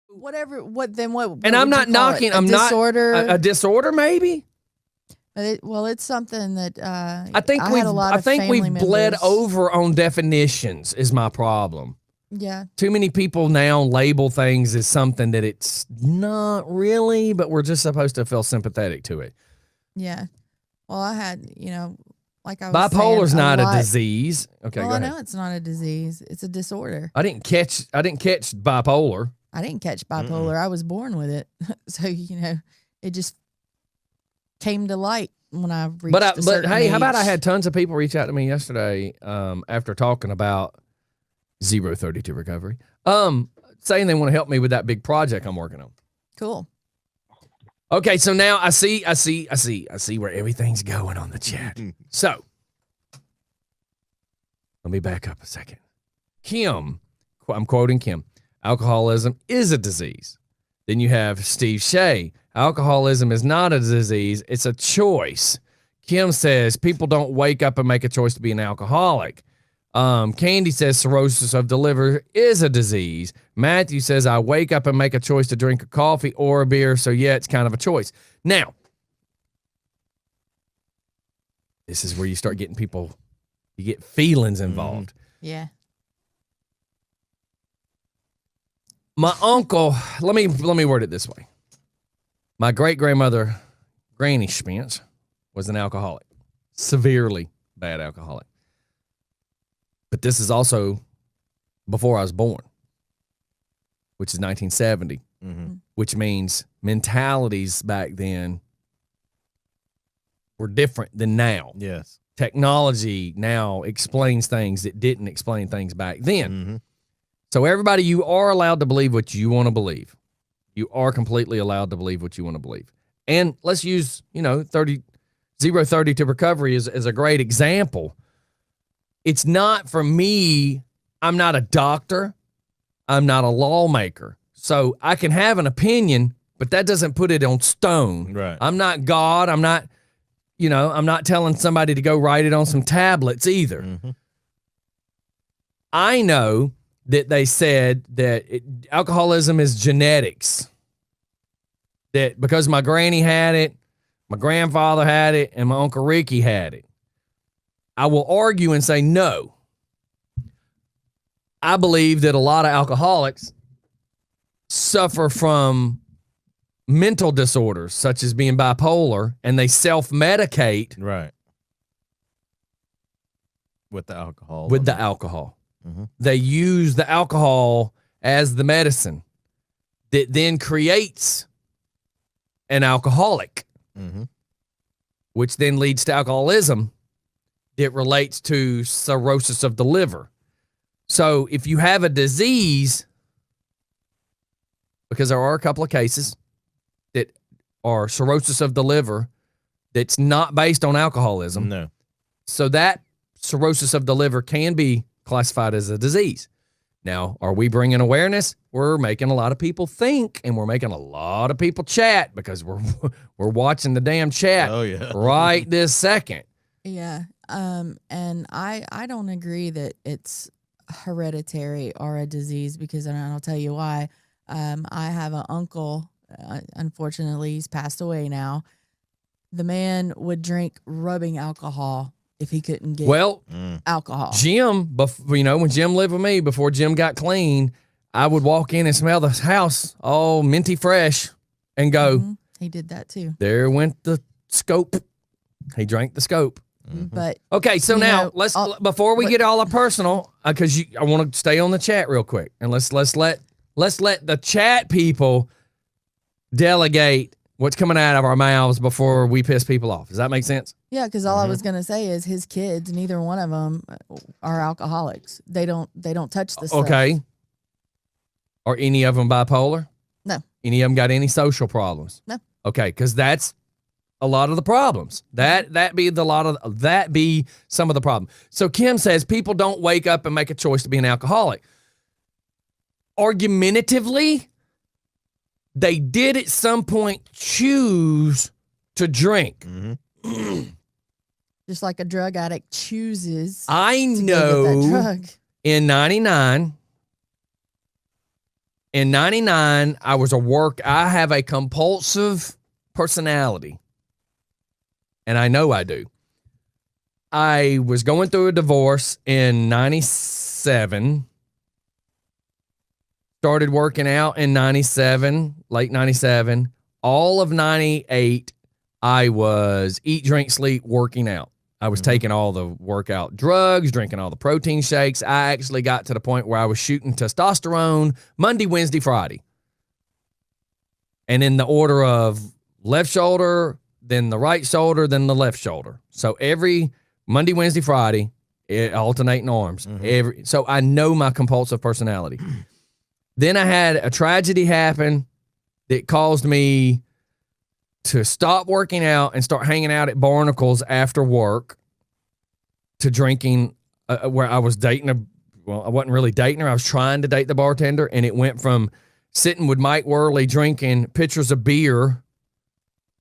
Whatever. What then? What And I'm would you not call knocking. it? I'm disorder? not a disorder, maybe. Well, it's something that I think I had a lot of family we've bled members. over on definitions. Is my problem. Yeah. Too many people now label things as something that it's not really, but we're just supposed to feel sympathetic to it. Yeah. Well, I had, like I was Bipolar's saying, not a lot. disease. Okay, Well, go I ahead. know it's not a disease. It's a disorder. I didn't catch bipolar. I didn't catch bipolar. I was born with it. So, it just came to light when I reached a certain hey, how about I age. had tons of people reach out to me yesterday after talking about 032 recovery, saying they want to help me with that big project I'm working on. Cool. Okay, so now I see where everything's going on the chat. So, let me back up a second. Kim, I'm quoting Kim, alcoholism is a disease. Then you have Steve Shea, alcoholism is not a disease, it's a choice. Kim says people don't wake up and make a choice to be an alcoholic. Candy says cirrhosis of the liver is a disease. Matthew says I wake up and make a choice to drink a coffee or a beer, so yeah, it's kind of a choice. Now, this is where you start getting people, you get feelings involved. Yeah. My uncle, let me word it this way. My great-grandmother, Granny Spence, was an alcoholic, severely bad alcoholic. But this is also before I was born, which is 1970, which means mentalities back then were different than now. Yes. Technology now explains things that didn't explain things back then. So everybody, you are allowed to believe what you want to believe. You are completely allowed to believe what you want to believe. And let's use, 032 recovery as a great example. It's not for me. I'm not a doctor. I'm not a lawmaker. So I can have an opinion, but that doesn't put it on stone. Right. I'm not God. I'm not, I'm not telling somebody to go write it on some tablets either. I know that they said that alcoholism is genetics. That because my granny had it, my grandfather had it, and my Uncle Ricky had it. I will argue and say no. I believe that a lot of alcoholics suffer from mental disorders, such as being bipolar, and they self-medicate. Right. With the alcohol. With the alcohol. They use the alcohol as the medicine that then creates an alcoholic, which then leads to alcoholism. It relates to cirrhosis of the liver. So if you have a disease, because there are a couple of cases that are cirrhosis of the liver that's not based on alcoholism. No. So that cirrhosis of the liver can be classified as a disease. Now, are we bringing awareness? We're making a lot of people think, and we're making a lot of people chat because we're watching the damn chat right this second. Yeah. And I don't agree that it's hereditary or a disease because, and I'll tell you why. I have an uncle, unfortunately, he's passed away now. The man would drink rubbing alcohol if he couldn't get alcohol. Jim, when Jim lived with me, before Jim got clean, I would walk in and smell the house all minty fresh and go, He did that too. There went the scope. He drank the scope. But okay, so now let's before we get all personal, because I want to stay on the chat real quick, and let's let the chat people delegate what's coming out of our mouths before we piss people off. Does that make sense? Yeah, because all I was gonna say is his kids, neither one of them are alcoholics. They don't touch the stuff. Okay. Are any of them bipolar? No. Any of them got any social problems? No. Okay, because that's a lot of the problems. That be some of the problem. So Kim says people don't wake up and make a choice to be an alcoholic. Argumentatively, they did at some point choose to drink. Just like a drug addict chooses. I to know go get that drug. in 99, In 99, I have a compulsive personality. And I know I do. I was going through a divorce in 97. Started working out in 97, late 97. All of 98, I was eat, drink, sleep, working out. I was taking all the workout drugs, drinking all the protein shakes. I actually got to the point where I was shooting testosterone Monday, Wednesday, Friday. And in the order of left shoulder, then the right shoulder, then the left shoulder. So every Monday, Wednesday, Friday, alternating arms. So I know my compulsive personality. Then I had a tragedy happen that caused me to stop working out and start hanging out at Barnacles after work, to drinking, where I was dating I wasn't really dating her. I was trying to date the bartender, and it went from sitting with Mike Worley drinking pitchers of beer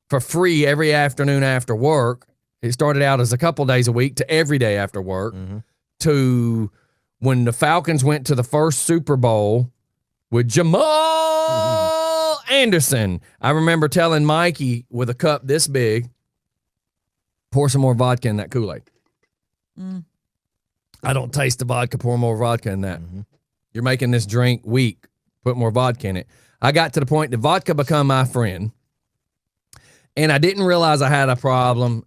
for free every afternoon after work. It started out as a couple days a week to every day after work, to when the Falcons went to the first Super Bowl with Jamal Anderson. I remember telling Mikey with a cup this big, pour some more vodka in that Kool-Aid. I don't taste the vodka, pour more vodka in that. You're making this drink weak, put more vodka in it. I got to the point that vodka become my friend, and I didn't realize I had a problem.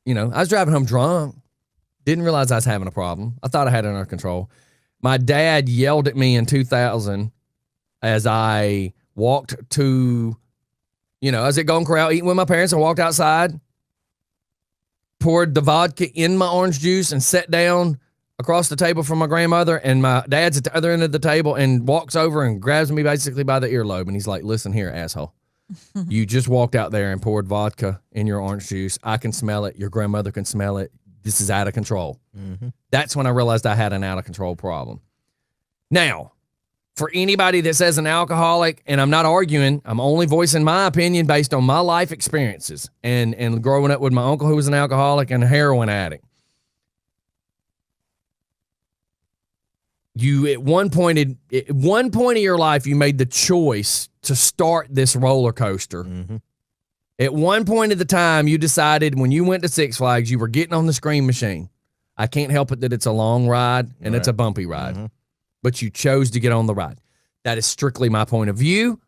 You know, I was driving home drunk, didn't realize I was having a problem. I thought I had it under control. My dad yelled at me in 2000 as I walked to, I was at Golden Corral eating with my parents. I walked outside, poured the vodka in my orange juice, and sat down across the table from my grandmother. And my dad's at the other end of the table and walks over and grabs me basically by the earlobe. And he's like, "Listen here, asshole. You just walked out there and poured vodka in your orange juice. I can smell it. Your grandmother can smell it. This is out of control." That's when I realized I had an out of control problem. Now, for anybody that says an alcoholic, and I'm not arguing, I'm only voicing my opinion based on my life experiences and growing up with my uncle who was an alcoholic and a heroin addict. You, at one point of your life, you made the choice to start this roller coaster. At one point of the time, you decided when you went to Six Flags, you were getting on the Scream Machine. I can't help it that it's a long ride and it's a bumpy ride, but you chose to get on the ride. That is strictly my point of view.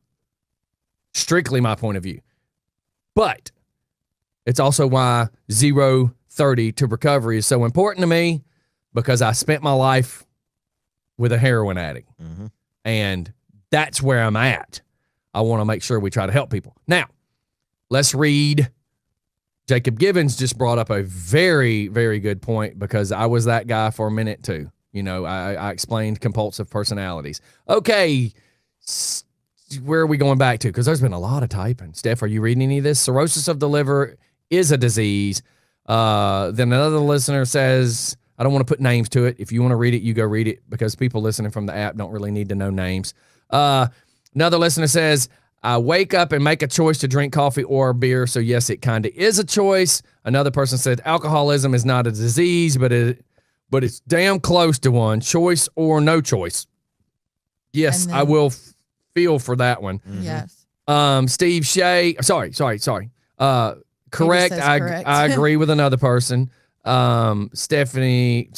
Strictly my point of view. But it's also why 0-30 to recovery is so important to me, because I spent my life with a heroin addict. And that's where I'm at. I want to make sure we try to help people. Now, let's read. Jacob Gibbons just brought up a very, very good point, because I was that guy for a minute too. I explained compulsive personalities. Okay, where are we going back to? Because there's been a lot of typing. Steph, are you reading any of this? Cirrhosis of the liver is a disease. Then another listener says, I don't want to put names to it. If you want to read it, you go read it, because people listening from the app don't really need to know names. Another listener says, I wake up and make a choice to drink coffee or beer. So yes, it kind of is a choice. Another person said, alcoholism is not a disease, but it's damn close to one. Choice or no choice. Yes, I will feel for that one. Yes. Steve Shea. Sorry. Correct. Correct. I agree with another person. Stephanie.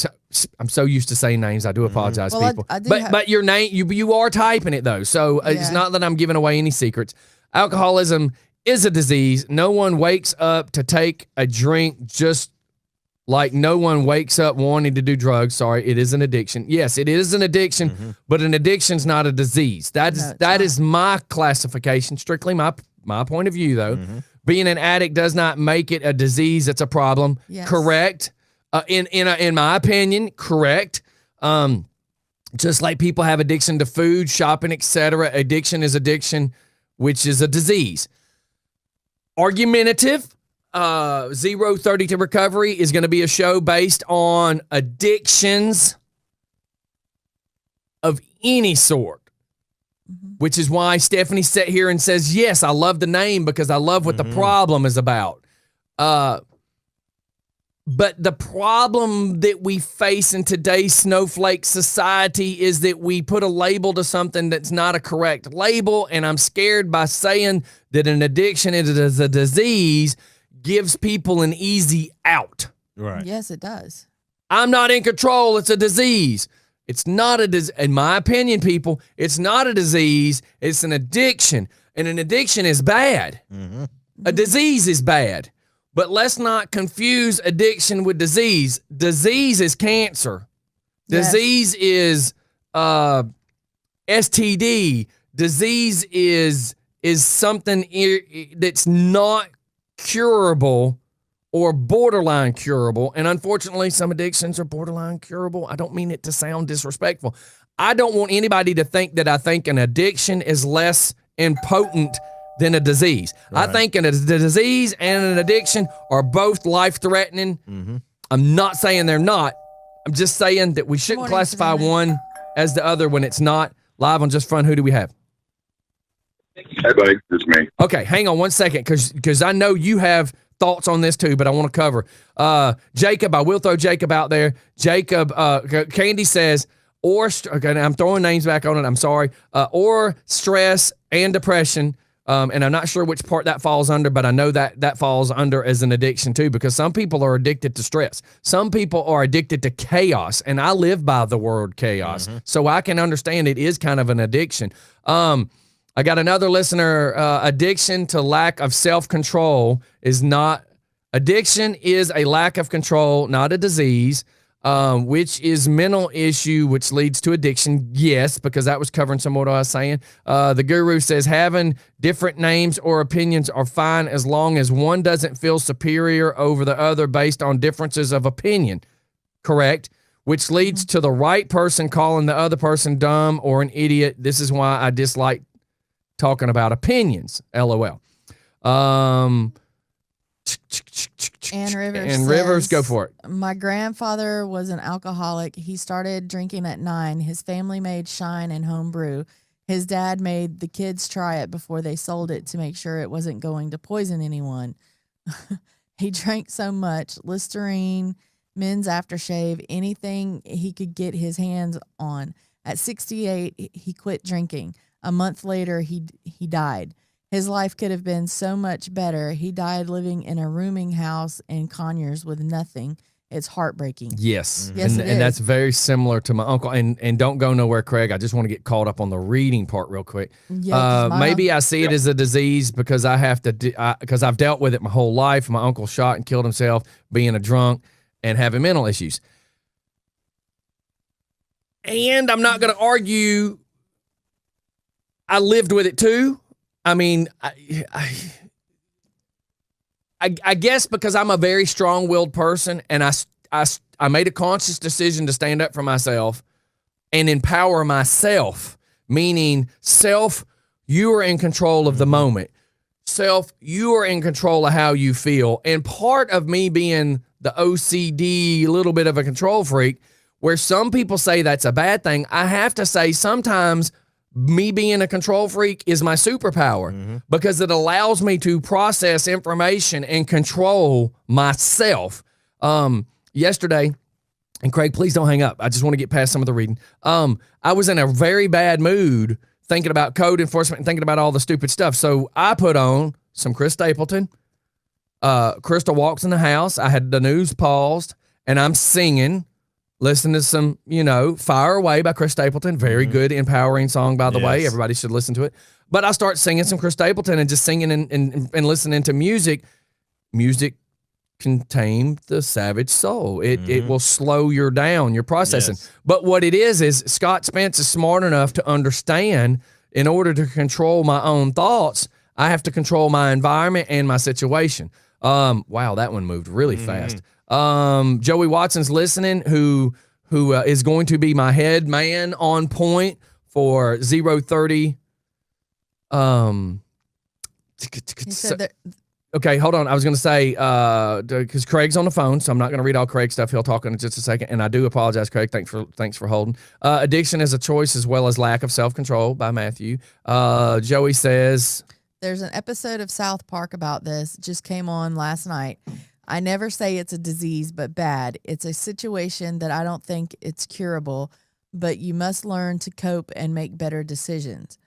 I'm so used to saying names. I do apologize, people. But your name, you are typing it though, so it's not that I'm giving away any secrets. Alcoholism is a disease. No one wakes up to take a drink, just like no one wakes up wanting to do drugs. Sorry, it is an addiction. Yes, it is an addiction, but an addiction's not a disease. That is my classification. Strictly my point of view, though. Being an addict does not make it a disease. It's a problem. Yes. Correct. In my opinion, correct. Just like people have addiction to food, shopping, etc. Addiction is addiction, which is a disease. Argumentative. 0-30 to recovery is going to be a show based on addictions of any sort, which is why Stephanie sat here and says, yes, I love the name because I love what the problem is about. But the problem that we face in today's snowflake society is that we put a label to something that's not a correct label. And I'm scared by saying that an addiction is a disease gives people an easy out. Right. Yes, it does. I'm not in control. It's a disease. It's not a disease. In my opinion, people, it's not a disease. It's an addiction. And an addiction is bad. Mm-hmm. A disease is bad. But let's not confuse addiction with disease. Disease is cancer. Yes. Disease is STD. Disease is something that's not curable or borderline curable. And unfortunately, some addictions are borderline curable. I don't mean it to sound disrespectful. I don't want anybody to think that I think an addiction is less impotent than a disease. Right. I think a disease and an addiction are both life-threatening. Mm-hmm. I'm not saying they're not. I'm just saying that we shouldn't Morning, classify Savannah. one as the other when it's not. Live on Just Fun, who do we have? Hey, buddy, it's me. Okay, hang on one second, because I know you have thoughts on this too, but I want to cover. Jacob, I will throw Jacob out there. Jacob, Candy says, okay, I'm throwing names back on it, I'm sorry, or stress and depression. And I'm not sure which part that falls under, but I know that falls under as an addiction too, because some people are addicted to stress. Some people are addicted to chaos, and I live by the word chaos. Mm-hmm. So I can understand it is kind of an addiction. I got another listener, addiction to lack of self-control is not, addiction is a lack of control, not a disease. Which is mental issue, which leads to addiction. Yes, because that was covering some of what I was saying. The guru says having different names or opinions are fine as long as one doesn't feel superior over the other based on differences of opinion. Correct. Which leads to the right person calling the other person dumb or an idiot. This is why I dislike talking about opinions. LOL. Ann Rivers. And Rivers, says, go for it. My grandfather was an alcoholic. He started drinking at 9. His family made Shine and home brew. His dad made the kids try it before they sold it to make sure it wasn't going to poison anyone. He drank so much, Listerine, men's aftershave, anything he could get his hands on. At 68, he quit drinking. A month later, he died. His life could have been so much better. He died living in a rooming house in Conyers with nothing. It's heartbreaking. Yes. Yes, and, it and is. that's very similar to my uncle. And don't go nowhere, Craig. I just want to get caught up on the reading part real quick. Yeah, 'cause my Maybe I see it as a disease because I have to, because I've dealt with it my whole life. My uncle shot and killed himself being a drunk and having mental issues. And I'm not going to argue. I lived with it too. I mean, I guess because I'm a very strong-willed person and I made a conscious decision to stand up for myself and empower myself, meaning self, you are in control of the moment. Self, you are in control of how you feel. And part of me being the OCD, little bit of a control freak, where some people say that's a bad thing, I have to say sometimes me being a control freak is my superpower because it allows me to process information and control myself. Yesterday, and Craig, please don't hang up. I just want to get past some of the reading. I was in a very bad mood thinking about code enforcement and thinking about all the stupid stuff. So I put on some Chris Stapleton. Crystal walks in the house. I had the news paused and I'm singing. Listen to some, Fire Away by Chris Stapleton. Very good, empowering song, by the way. Yes. Everybody should listen to it. But I start singing some Chris Stapleton and just singing and listening to music. Music can tame the savage soul. It will slow your down, your processing. Yes. But what it is Scott Spence is smart enough to understand in order to control my own thoughts, I have to control my environment and my situation. Wow, that one moved really fast. Joey Watson's listening, who is going to be my head man on point for 030. He said that Okay, hold on. I was going to say, because Craig's on the phone, so I'm not going to read all Craig's stuff. He'll talk in just a second, and I do apologize, Craig. Thanks for holding. Addiction is a choice as well as lack of self-control by Matthew. Joey says, there's an episode of South Park about this. It just came on last night. I never say it's a disease, but bad. It's a situation that I don't think it's curable, but you must learn to cope and make better decisions.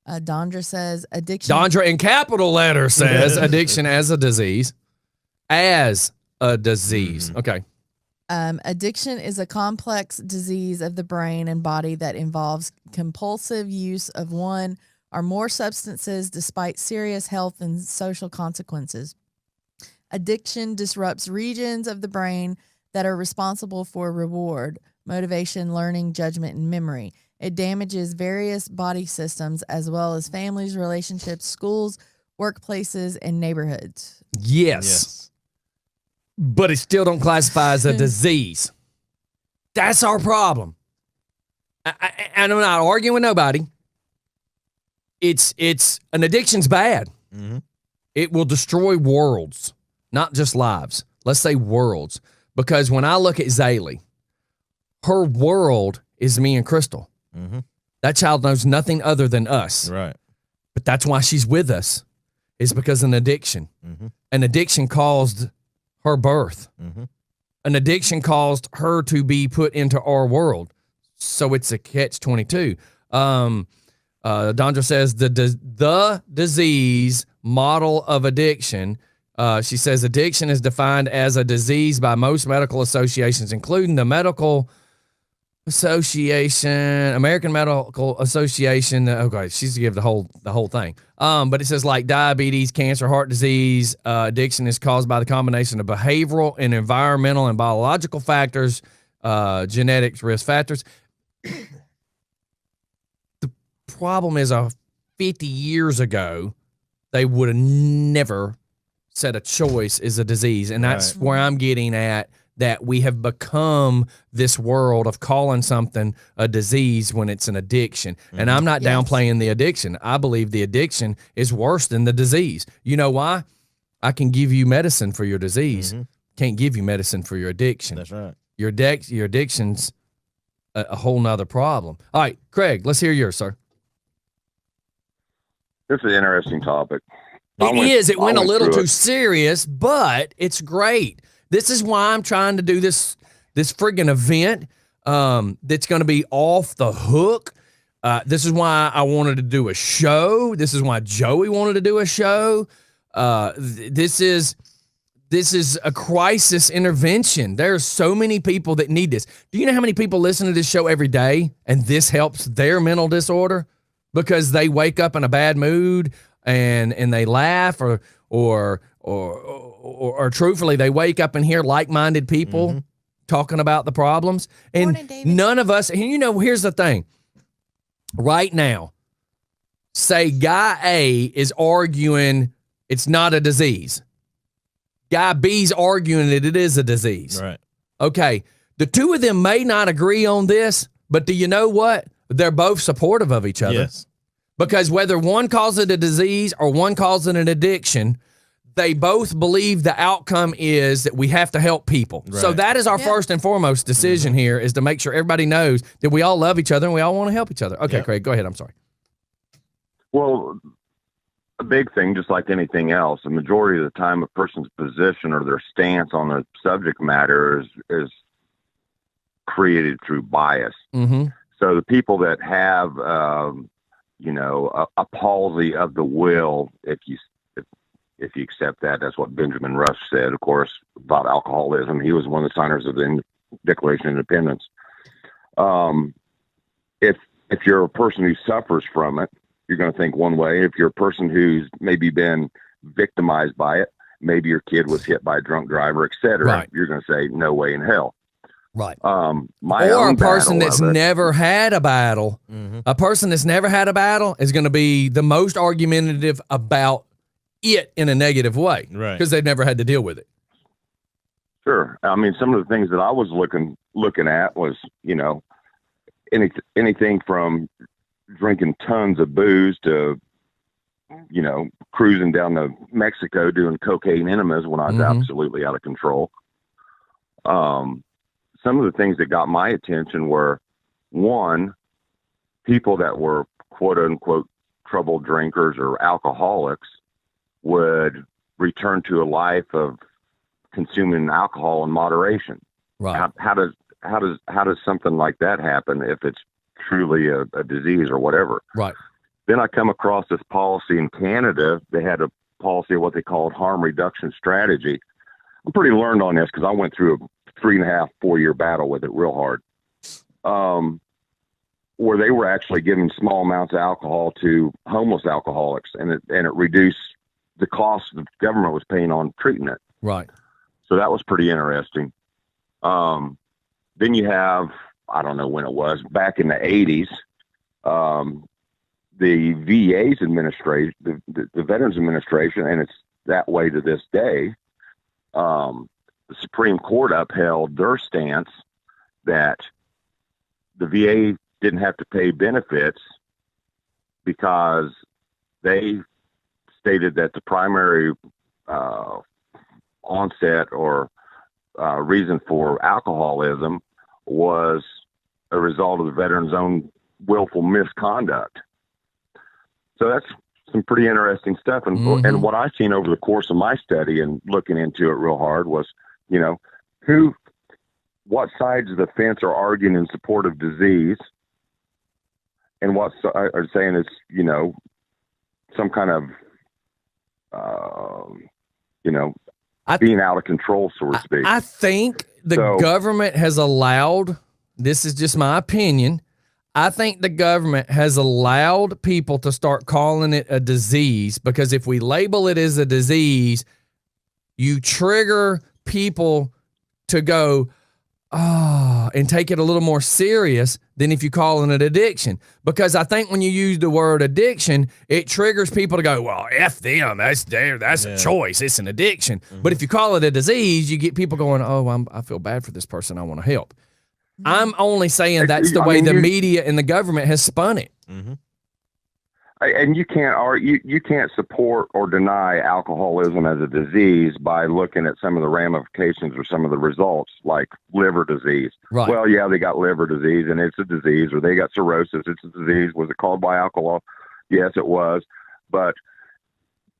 Dondra says addiction. Dondra in capital letters says addiction as a disease. As a disease. Okay. Addiction is a complex disease of the brain and body that involves compulsive use of one or more substances despite serious health and social consequences. Addiction disrupts regions of the brain that are responsible for reward, motivation, learning, judgment, and memory. It damages various body systems as well as families, relationships, schools, workplaces, and neighborhoods. Yes. But it still don't classify as a disease. That's our problem. And I'm not arguing with nobody. It's an addiction's bad. Mm-hmm. It will destroy worlds, not just lives. Let's say worlds. Because when I look at Zaylee, her world is me and Crystal. Mm-hmm. That child knows nothing other than us. Right. But that's why she's with us, is because of an addiction. Mm-hmm. An addiction caused her birth. Mm-hmm. An addiction caused her to be put into our world. So it's a catch-22. Dondra says the disease model of addiction. She says addiction is defined as a disease by most medical associations, including the Medical Association, American Medical Association. Okay, she's give the whole thing. But it says like diabetes, cancer, heart disease. Addiction is caused by the combination of behavioral and environmental and biological factors, genetics, risk factors. The problem is, 50 years ago, they would have never said a choice is a disease, and that's where I'm getting at. That we have become this world of calling something a disease when it's an addiction. Mm-hmm. And I'm not downplaying the addiction. I believe the addiction is worse than the disease. You know why? I can give you medicine for your disease. Mm-hmm. Can't give you medicine for your addiction. That's right. Your addiction's a whole nother problem. All right, Craig, let's hear yours, sir. This is an interesting topic. It went a little too serious, but it's great. This is why I'm trying to do this friggin' event that's going to be off the hook. This is why I wanted to do a show. This is why Joey wanted to do a show. This is a crisis intervention. There's so many people that need this. Do you know how many people listen to this show every day and this helps their mental disorder because they wake up in a bad mood and they laugh or truthfully, they wake up and hear like-minded people talking about the problems. And Morning, none of us, and here's the thing. Right now, say guy A is arguing it's not a disease. Guy B's arguing that it is a disease. Right. Okay. The two of them may not agree on this, but do you know what? They're both supportive of each other. Yes. Because whether one calls it a disease or one calls it an addiction, they both believe the outcome is that we have to help people. Right. So that is our first and foremost decision here, is to make sure everybody knows that we all love each other and we all want to help each other. Okay, Craig, go ahead. I'm sorry. Well, a big thing, just like anything else, the majority of the time a person's position or their stance on the subject matter is created through bias. Mm-hmm. So the people that have, a palsy of the will, if you accept that, that's what Benjamin Rush said, of course, about alcoholism. He was one of the signers of the Declaration of Independence. If you're a person who suffers from it, you're going to think one way. If you're a person who's maybe been victimized by it, maybe your kid was hit by a drunk driver, et cetera, you're going to say, no way in hell. Right. Or a person that's never had a battle. Mm-hmm. A person that's never had a battle is going to be the most argumentative about it in a negative way. Right. Because they've never had to deal with it. Sure. I mean, some of the things that I was looking at was, anything from drinking tons of booze to, cruising down to Mexico doing cocaine enemas when I was absolutely out of control. Some of the things that got my attention were, one, people that were quote unquote troubled drinkers or alcoholics would return to a life of consuming alcohol in moderation. Right. How does something like that happen if it's truly a disease or whatever? Right. Then I come across this policy in Canada. They had a policy of what they called harm reduction strategy. I'm pretty learned on this because I went through a 3.5, 4-year battle with it real hard. Where they were actually giving small amounts of alcohol to homeless alcoholics, and it reduced the cost the government was paying on treating it. Right. So that was pretty interesting. Then you have, I don't know when it was, back in the 80s, the VA's administration, the Veterans Administration, and it's that way to this day, the Supreme Court upheld their stance that the VA didn't have to pay benefits because they stated that the primary onset or reason for alcoholism was a result of the veteran's own willful misconduct. So that's some pretty interesting stuff. And what I've seen over the course of my study and looking into it real hard was, what sides of the fence are arguing in support of disease, and what are saying is, some kind of, being out of control, so to speak. I think the government has allowed, this is just my opinion, I think the government has allowed people to start calling it a disease, because if we label it as a disease, you trigger people to go, and take it a little more serious than if you call it an addiction. Because I think when you use the word addiction, it triggers people to go, well, F them, that's a choice, it's an addiction. But if you call it a disease, you get people going, I feel bad for this person, I want to help. I'm only saying that's the way the media and the government has spun it. And you can't support or deny alcoholism as a disease by looking at some of the ramifications or some of the results, like liver disease. Right. Well, yeah, they got liver disease and it's a disease, or they got cirrhosis, it's a disease. Was it caused by alcohol? Yes, it was. But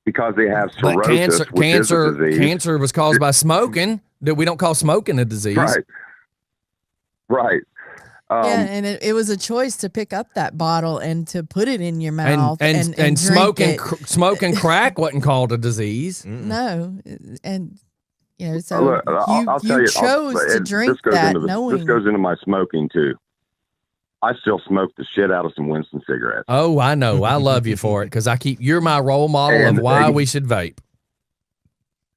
because they have cirrhosis, which is a disease, cancer was caused by smoking, that we don't call smoking a disease. Right. And it was a choice to pick up that bottle and to put it in your mouth and smoking crack wasn't called a disease. No, and so look, I'll tell you, chose to drink that. This goes into my smoking too. I still smoke the shit out of some Winston cigarettes. Oh, I know. I love you for it, because you're my role model of why we should vape.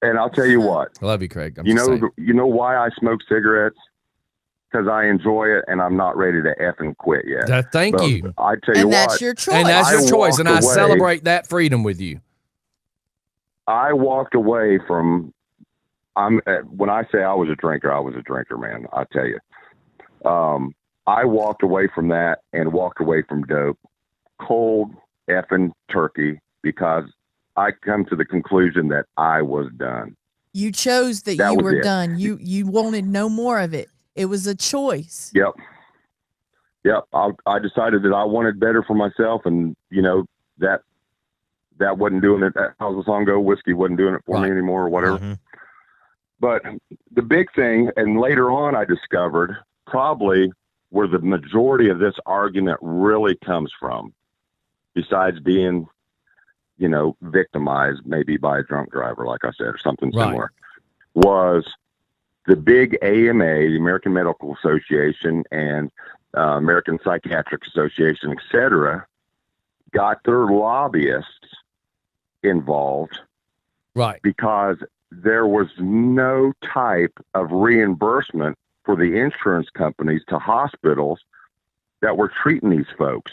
And I'll tell you what. I love you, Craig. You know why I smoke cigarettes? Because I enjoy it, and I'm not ready to effing quit yet. Thank you. I tell you what. And that's your choice. And that's your choice, and I celebrate that freedom with you. I walked away from. When I say I was a drinker, man. I tell you. I walked away from that and walked away from dope, cold effing turkey, because I come to the conclusion that I was done. You chose that you were done. You wanted no more of it. It was a choice. Yep. I decided that I wanted better for myself, and that wasn't doing it. How's the song go? Whiskey wasn't doing it for me anymore, or whatever. But the big thing, and later on, I discovered probably where the majority of this argument really comes from, besides being, victimized maybe by a drunk driver, like I said, or something similar, was the big AMA, the American Medical Association, and American Psychiatric Association, etc., got their lobbyists involved, because there was no type of reimbursement for the insurance companies to hospitals that were treating these folks.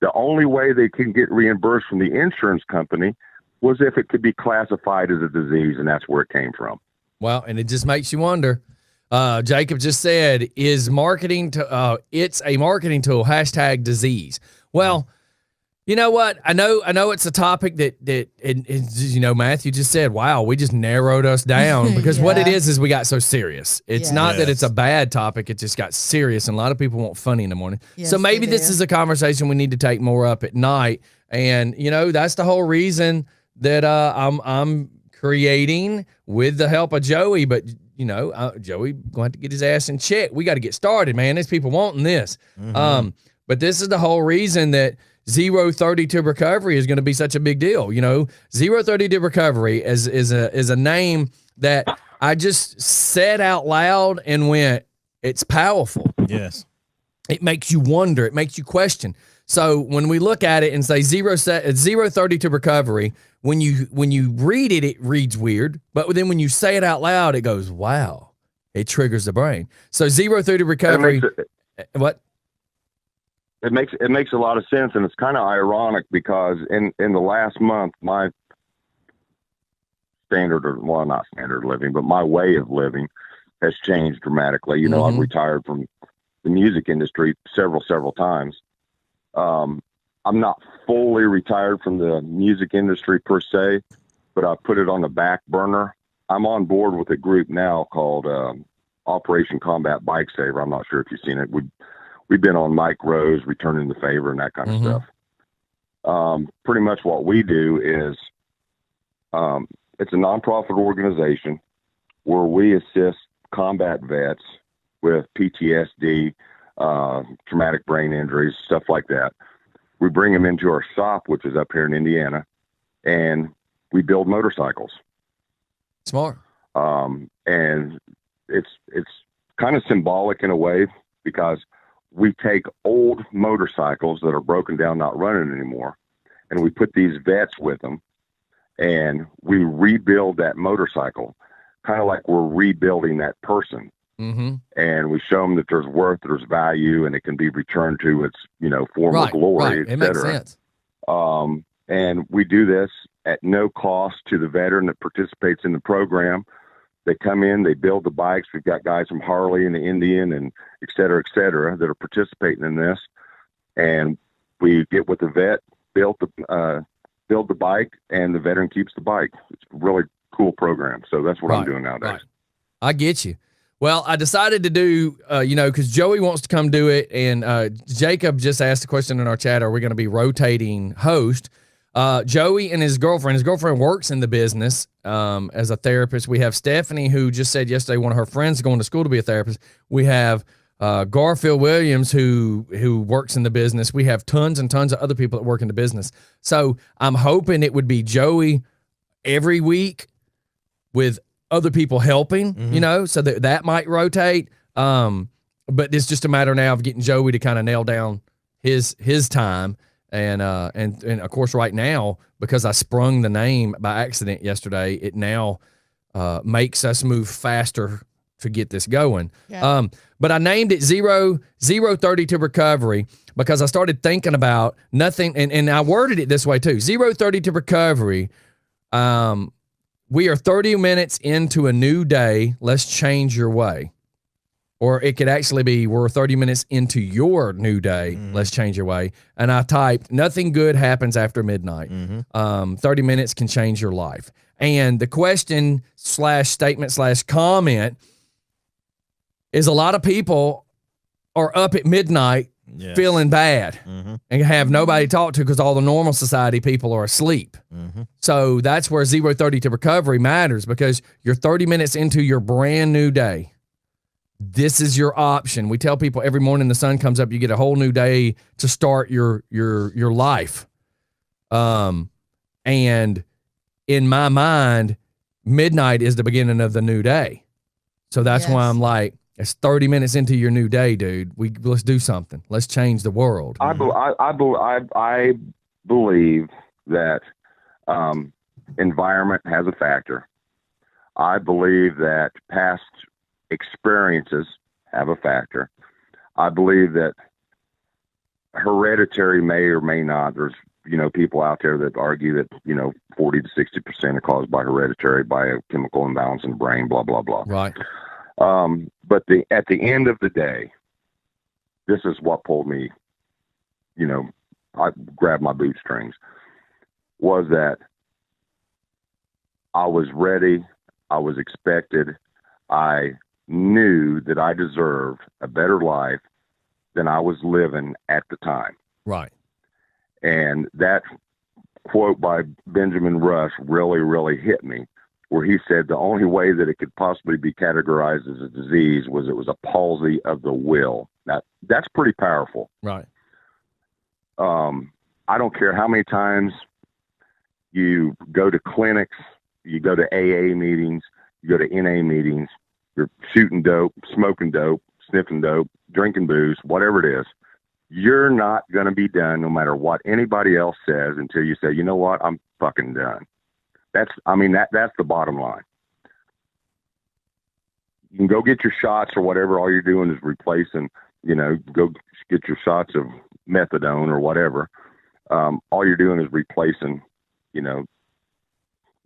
The only way they can get reimbursed from the insurance company was if it could be classified as a disease, and that's where it came from. Well, and it just makes you wonder. Jacob just said, is marketing to it's a marketing tool, #disease. Well, you know what? I know it's a topic that Matthew just said, wow, we just narrowed us down, because what it is we got so serious. It's not that it's a bad topic, it just got serious, and a lot of people want funny in the morning. Yes, so maybe this is a conversation we need to take more up at night. And that's the whole reason that I'm creating with the help of Joey, but Joey going to have to get his ass in check. We got to get started, man. There's people wanting this. But this is the whole reason that 0-30 to recovery is going to be such a big deal. 0-30 to recovery is a name that I just said out loud and went, it's powerful. Yes. It makes you wonder. It makes you question. So when we look at it and say 0-30 to recovery, when you read it, it reads weird. But then when you say it out loud, it goes, wow. It triggers the brain. So 0-30 to recovery. What? It makes a lot of sense, and it's kind of ironic because in the last month, my not standard living, but my way of living has changed dramatically. I've retired from the music industry several times. I'm not fully retired from the music industry per se, but I put it on the back burner. I'm on board with a group now called Operation Combat Bike Saver. I'm not sure if you've seen it. We've been on Mike Rose, Returning the Favor, and that kind of stuff. Pretty much what we do is it's a nonprofit organization where we assist combat vets with PTSD, traumatic brain injuries, stuff like that. We bring them into our shop, which is up here in Indiana, and we build motorcycles. Smart. And it's kind of symbolic in a way because we take old motorcycles that are broken down, not running anymore, and we put these vets with them, and we rebuild that motorcycle, kind of like we're rebuilding that person. And we show them that there's worth, there's value, and it can be returned to its, former glory, right. It makes sense. And we do this at no cost to the veteran that participates in the program. They come in, they build the bikes. We've got guys from Harley and the Indian and et cetera, that are participating in this. And we get with the vet, build the bike, and the veteran keeps the bike. It's a really cool program. So that's what I'm doing nowadays. Right. I get you. Well, I decided to do, because Joey wants to come do it, and Jacob just asked a question in our chat, are we going to be rotating host? Joey and his girlfriend works in the business as a therapist. We have Stephanie, who just said yesterday one of her friends is going to school to be a therapist. We have Garfield Williams, who works in the business. We have tons and tons of other people that work in the business. So I'm hoping it would be Joey every week with other people helping, so that might rotate. But it's just a matter now of getting Joey to kind of nail down his time. And of course, right now, because I sprung the name by accident yesterday, it now makes us move faster to get this going. Yeah. But I named it 0-30 to recovery because I started thinking about nothing, and I worded it this way too. 0-30 to recovery. We are 30 minutes into a new day. Let's change your way. Or it could actually be, we're 30 minutes into your new day. Let's change your way. And I typed, nothing good happens after midnight. 30 minutes can change your life. And the question / statement / comment is a lot of people are up at midnight feeling bad and have nobody to talk to because all the normal society people are asleep. So that's where 0-30 to recovery matters, because you're 30 minutes into your brand new day. This is your option. We tell people every morning the sun comes up, you get a whole new day to start your life. And in my mind, midnight is the beginning of the new day. So that's why I'm like, it's 30 minutes into your new day, dude. Let's do something. Let's change the world. I believe that environment has a factor. I believe that past experiences have a factor. I believe that hereditary may or may not. There's people out there that argue that 40 to 60% are caused by hereditary, biochemical imbalance in the brain, blah blah blah. Right. But at the end of the day, this is what pulled me. I grabbed my bootstrings. Was that I was ready. I was expected. I knew that I deserved a better life than I was living at the time. Right. And that quote by Benjamin Rush really, really hit me, where he said the only way that it could possibly be categorized as a disease was it was a palsy of the will. Now, that's pretty powerful. Right. I don't care how many times you go to clinics, you go to AA meetings, you go to NA meetings, you're shooting dope, smoking dope, sniffing dope, drinking booze, whatever it is. You're not going to be done no matter what anybody else says until you say, you know what, I'm fucking done. That's the bottom line. You can go get your shots or whatever. All you're doing is replacing, go get your shots of methadone or whatever. All you're doing is replacing,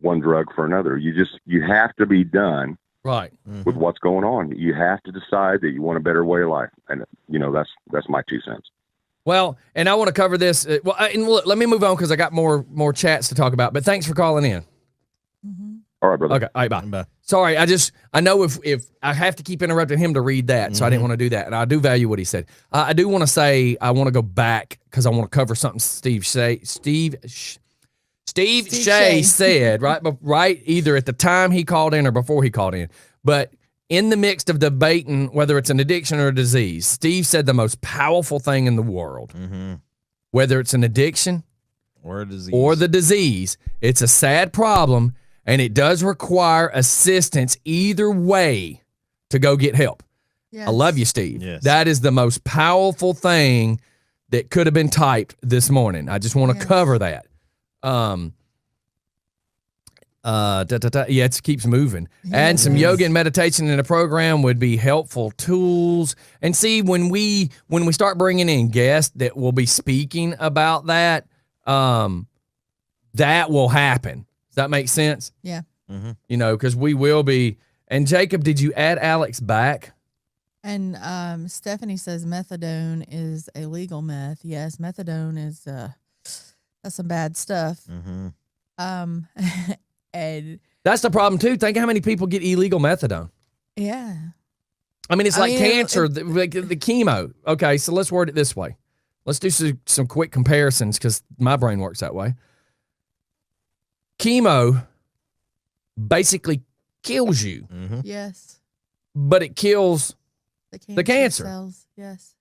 one drug for another. You have to be done Right. with what's going on. You have to decide that you want a better way of life. And, that's my 2 cents. Well, and I want to cover this. And look, let me move on because I got more chats to talk about. But thanks for calling in. Mm-hmm. All right, brother. Okay. All right, bye. Sorry, I know if I have to keep interrupting him to read that, so I didn't want to do that. And I do value what he said. I do want to say I want to go back because I want to cover something Steve Shea said right either at the time he called in or before he called in. But in the mix of debating whether it's an addiction or a disease, Steve said the most powerful thing in the world. Mm-hmm. Whether it's an addiction or a disease or the disease, it's a sad problem, and it does require assistance either way to go get help. Yes. I love you, Steve. Yes. That is the most powerful thing that could have been typed this morning. I just want to cover that. It keeps moving. Add some yoga and meditation in the program would be helpful tools. And see, when we start bringing in guests that will be speaking about that, that will happen. Does that make sense? Yeah. Mm-hmm. Because we will be. And Jacob, did you add Alex back? And Stephanie says methadone is a legal meth. Yes, methadone is that's some bad stuff. Mm-hmm. And That's the problem too. Think how many people get illegal methadone. yeah. I mean, it's like cancer, the chemo. Okay, so let's word it this way. Let's do some quick comparisons because my brain works that way. Chemo basically kills you, Mm-hmm. Yes. but it kills. The cancer. cells. Yes.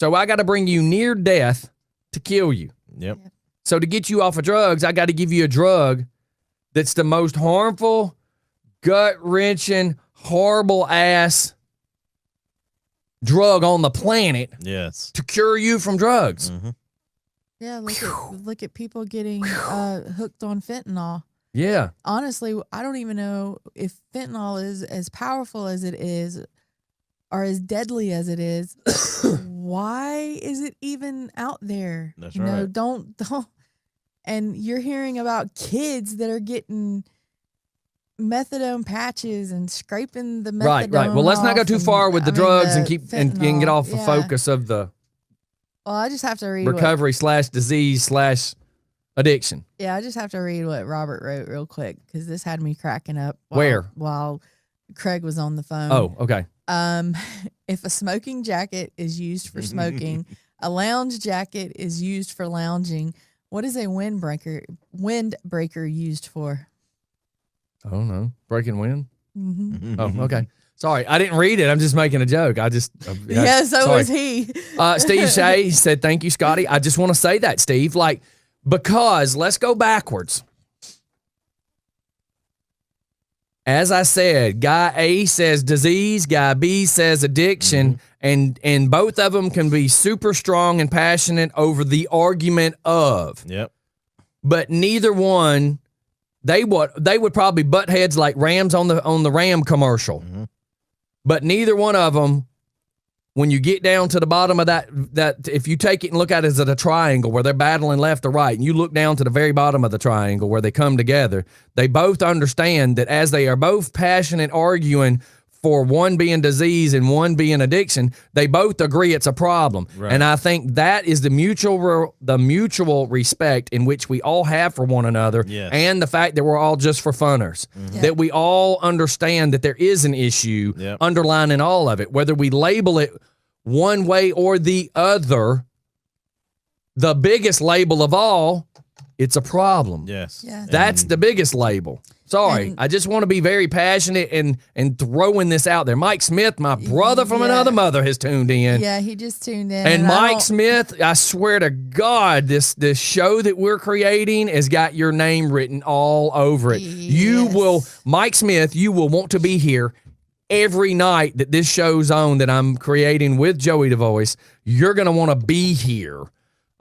So I got to bring you near death to kill you. Yep. So to get you off of drugs, I got to give you a drug that's the most harmful, gut-wrenching, horrible-ass drug on the planet Yes. to cure you from drugs. Mm-hmm. Yeah. Look at people getting hooked on fentanyl. Yeah. Honestly, I don't even know if fentanyl is as powerful as it is or as deadly as it is. Why is it even out there? That's you know, right. don't. And you're hearing about kids that are getting methadone patches and scraping the methadone. Right. Well, let's not go off too far with the drugs and keep and fentanyl. get off the Yeah. focus of the Well, I just have to read recovery / disease / addiction. I just have to read what Robert wrote real quick because this had me cracking up. While Craig was on the phone. Oh, okay. If a smoking jacket is used for smoking, a lounge jacket is used for lounging. What is a windbreaker used for? I don't know. Breaking wind? Mm-hmm. Oh, okay. Sorry, I didn't read it. I'm just making a joke. So Sorry. Was he. Steve Shea said, thank you, Scotty. I just want to say that, Steve, because let's go backwards. As I said, guy A says disease, guy B says addiction, and both of them can be super strong and passionate over the argument of. Yep. But neither one, they would probably butt heads like Rams on the Ram commercial. Mm-hmm. But neither one of them, when you get down to the bottom of that if you take it and look at it as a triangle where they're battling left or right, and you look down to the very bottom of the triangle where they come together, they both understand that as they are both passionate arguing for one being disease and one being addiction, they both agree it's a problem. Right. And I think that is the mutual respect in which we all have for one another, Yes. and the fact that we're all just for funners. Yeah. That we all understand that there is an issue Yep. underlying all of it, whether we label it one way or the other. The biggest label of all, it's a problem. Yes. Yes. That's the biggest label. Sorry. And- I just want to be very passionate and throwing this out there. Mike Smith, my brother from another mother, has tuned in. Yeah, he just tuned in. And I Mike don't- Smith, I swear to God, this show that we're creating has got your name written all over it. You Yes. will, Mike Smith, you will want to be here every night that this show's on that I'm creating with Joey DeVoice. You're going to want to be here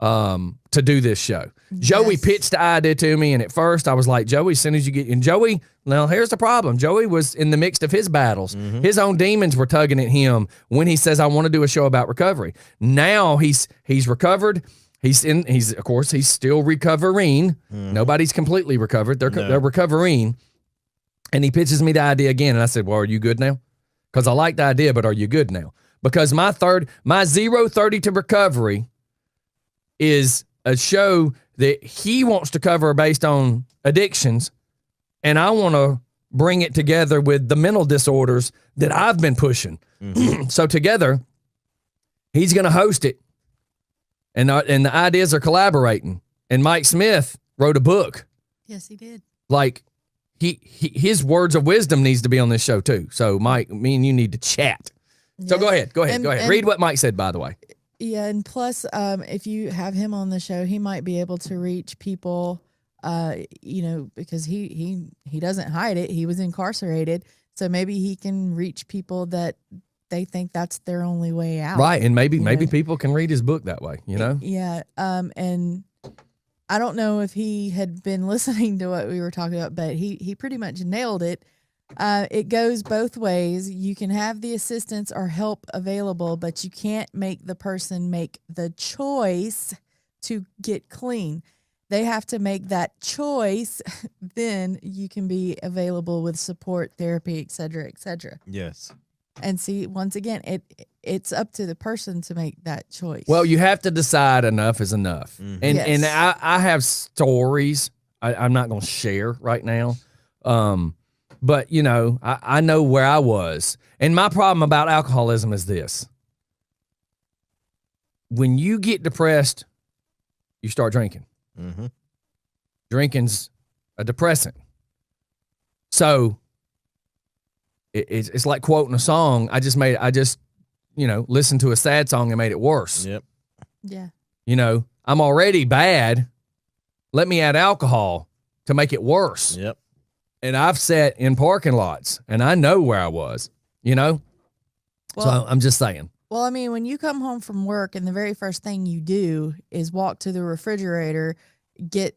to do this show. Joey Yes. pitched the idea to me, and at first I was like, Joey, as soon as you get and Joey, now here's the problem. Joey was in the midst of his battles. His own demons were tugging at him when he says, I want to do a show about recovery. Now he's recovered. He's of course he's still recovering. Nobody's completely recovered. They're recovering. And he pitches me the idea again, and I said, well, are you good now? Because I like the idea, but are you good now? Because my 0-30 to recovery is a show that he wants to cover based on addictions, and I want to bring it together with the mental disorders that I've been pushing. So together, he's going to host it, and the ideas are collaborating. And Mike Smith wrote a book. Yes, he did. Like his words of wisdom needs to be on this show too. So Mike, me and you need to chat. So Yes. go ahead. And- Read what Mike said, by the way. Yeah, and plus, if you have him on the show, he might be able to reach people, because he doesn't hide it. He was incarcerated, so maybe he can reach people that they think that's their only way out. Right, and maybe know? people can read his book that way, you know? Yeah. And I don't know if he had been listening to what we were talking about, but he pretty much nailed it. It goes both ways. You can have the assistance or help available, but you can't make the person make the choice to get clean. They have to make that choice. Then you can be available with support, therapy, et cetera, et cetera. Yes. And see, once again, it's up to the person to make that choice. Well, you have to decide enough is enough. Mhm. And Yes. and I have stories I'm not going to share right now. But, I know where I was. And my problem about alcoholism is this. When you get depressed, you start drinking. Mm-hmm. Drinking's a depressant. So it's like quoting a song. I just listened to a sad song and made it worse. Yep. yeah. I'm already bad. Let me add alcohol to make it worse. Yep. And I've sat in parking lots and I know where I was, so Well, I'm just saying. Well, I mean, when you come home from work and the very first thing you do is walk to the refrigerator, get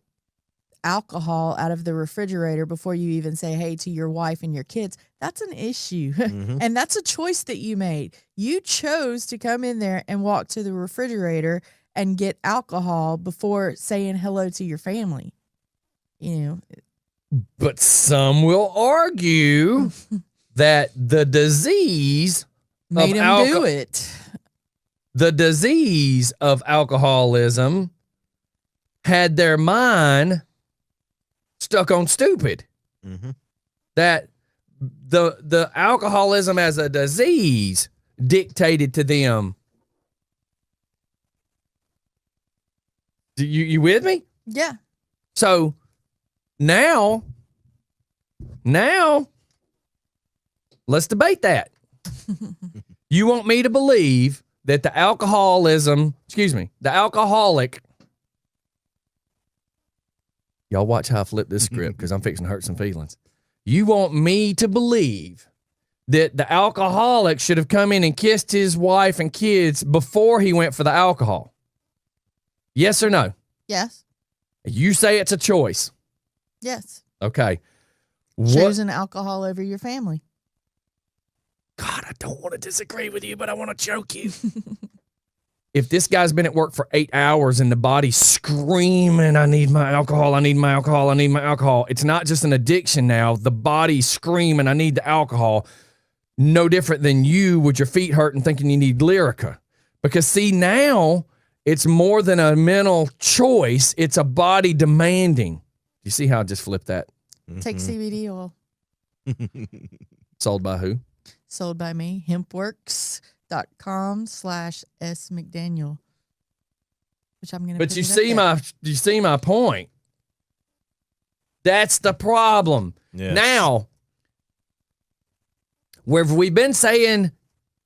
alcohol out of the refrigerator before you even say hey to your wife and your kids, that's an issue. Mm-hmm. And that's a choice that you made. You chose to come in there and walk to the refrigerator and get alcohol before saying hello to your family. But some will argue that the disease Made of him do it. the disease of alcoholism had their mind stuck on stupid. Mm-hmm. That the alcoholism as a disease dictated to them. You with me? Yeah. So now let's debate that. You want me to believe that the alcoholic, y'all watch how I flip this script because I'm fixing to hurt some feelings. You want me to believe that the alcoholic should have come in and kissed his wife and kids before he went for the alcohol? Yes or no? Yes. You say it's a choice. Yes. Okay. Choosing alcohol over your family. God, I don't want to disagree with you, but I want to choke you. If this guy's been at work for 8 hours and the body's screaming, I need my alcohol, I need my alcohol, I need my alcohol. It's not just an addiction now. The body's screaming, I need the alcohol. No different than you with your feet hurting thinking you need Lyrica. Because see, now it's more than a mental choice. It's a body demanding. You see how I just flipped that? Take CBD oil. Sold by who? Sold by me. Hempworks.com/smcdaniel. Which I'm gonna. But you see my point. That's the problem. Yes. Now, where we've been saying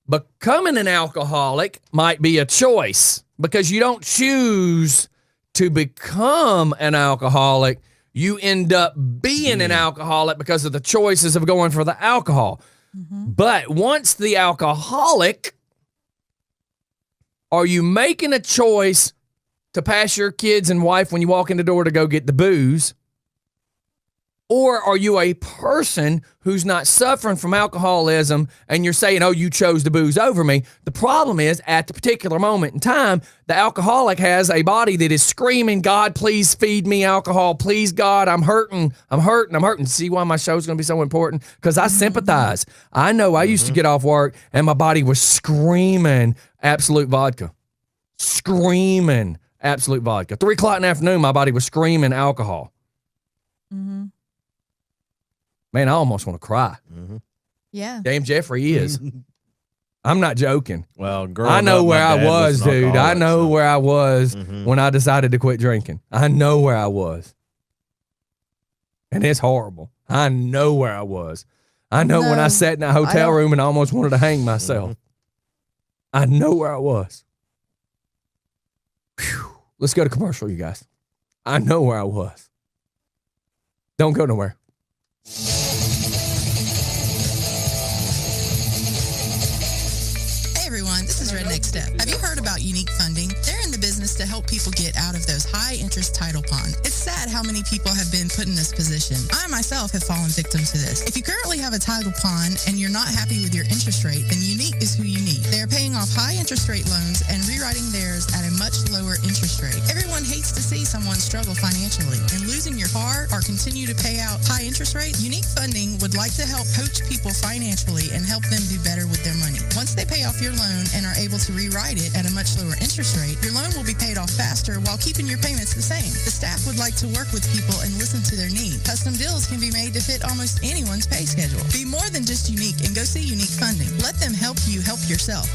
becoming an alcoholic might be a choice because you don't choose to become an alcoholic. You end up being an alcoholic because of the choices of going for the alcohol. But once the alcoholic, are you making a choice to pass your kids and wife when you walk in the door to go get the booze? Or are you a person who's not suffering from alcoholism and you're saying, oh, you chose the booze over me? The problem is at the particular moment in time, the alcoholic has a body that is screaming, God, please feed me alcohol. Please, God, I'm hurting. I'm hurting. I'm hurting. See why my show's going to be so important? Because I sympathize. I know I used to get off work and my body was screaming Absolute vodka. Screaming Absolute vodka. 3 o'clock in the afternoon, my body was screaming alcohol. Mm-hmm. Man, I almost want to cry. Yeah. Damn, Jeffrey is. I'm not joking. Well, I know where I was, dude. I know where I was when I decided to quit drinking. I know where I was. And it's horrible. I know where I was. I know when I sat in that hotel room and I almost wanted to hang myself. I know where I was. Whew. Let's go to commercial, you guys. I know where I was. Don't go nowhere. Hey everyone, this is Redneck Step. Have you heard about Unique Funding? They're in the business to help people get out of those high-interest title ponds. It's sad how many people have been put in this position. I myself have fallen victim to this. If you currently have a title pond and you're not happy with your interest rate, then Unique is who you need. They are paying off high-interest rate loans and rewriting theirs at a much lower interest rate. Everyone hates to see someone struggle financially, and losing your car or continue to pay out high interest rate. Unique Funding would like to help coach people financially and help them do better with their money. Once they pay off your loan and are able to rewrite it at a much lower interest rate, your loan will be paid off faster while keeping your payments the same. The staff would like to work with people and listen to their needs. Custom deals can be made to fit almost anyone's pay schedule. Be more than just unique and go see Unique Funding. Let them help you help yourself.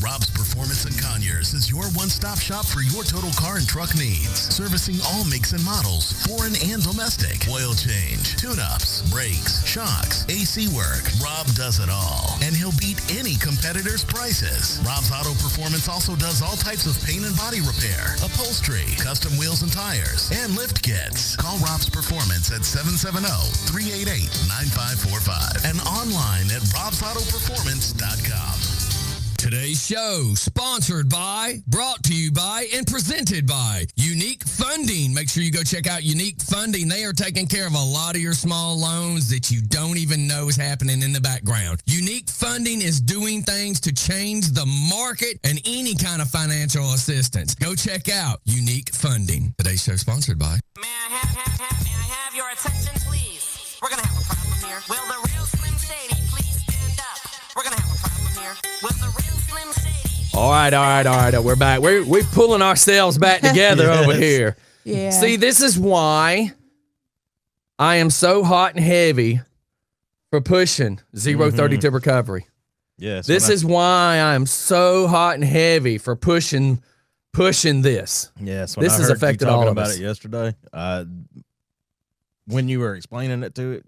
Rob's Performance in Conyers is your one-stop shop for your total car and truck needs. Servicing all makes and models, foreign and domestic. Oil change, tune-ups, brakes, shocks, AC work. Rob does it all, and he'll beat any competitor's prices. Rob's Auto Performance also does all types of paint and body repair, upholstery, custom wheels and tires, and lift kits. Call Rob's Performance at 770-388-9545 and online at robsautoperformance.com. Today's show, sponsored by, brought to you by, and presented by Unique Funding. Make sure you go check out Unique Funding. They are taking care of a lot of your small loans that you don't even know is happening in the background. Unique Funding is doing things to change the market and any kind of financial assistance. Go check out Unique Funding. Today's show, sponsored by. May I have your attention, please? We're going to have a problem here. Will the real Slim Shady please stand up? We're going to have a problem here. Will the real Slim Shady... All right. We're back. We're pulling ourselves back together over here. Yeah. See, this is why I am so hot and heavy for pushing 030 to recovery. Yes. This is why I'm so hot and heavy for pushing this. Yes. This has affected all of about us. it yesterday. When you were explaining it to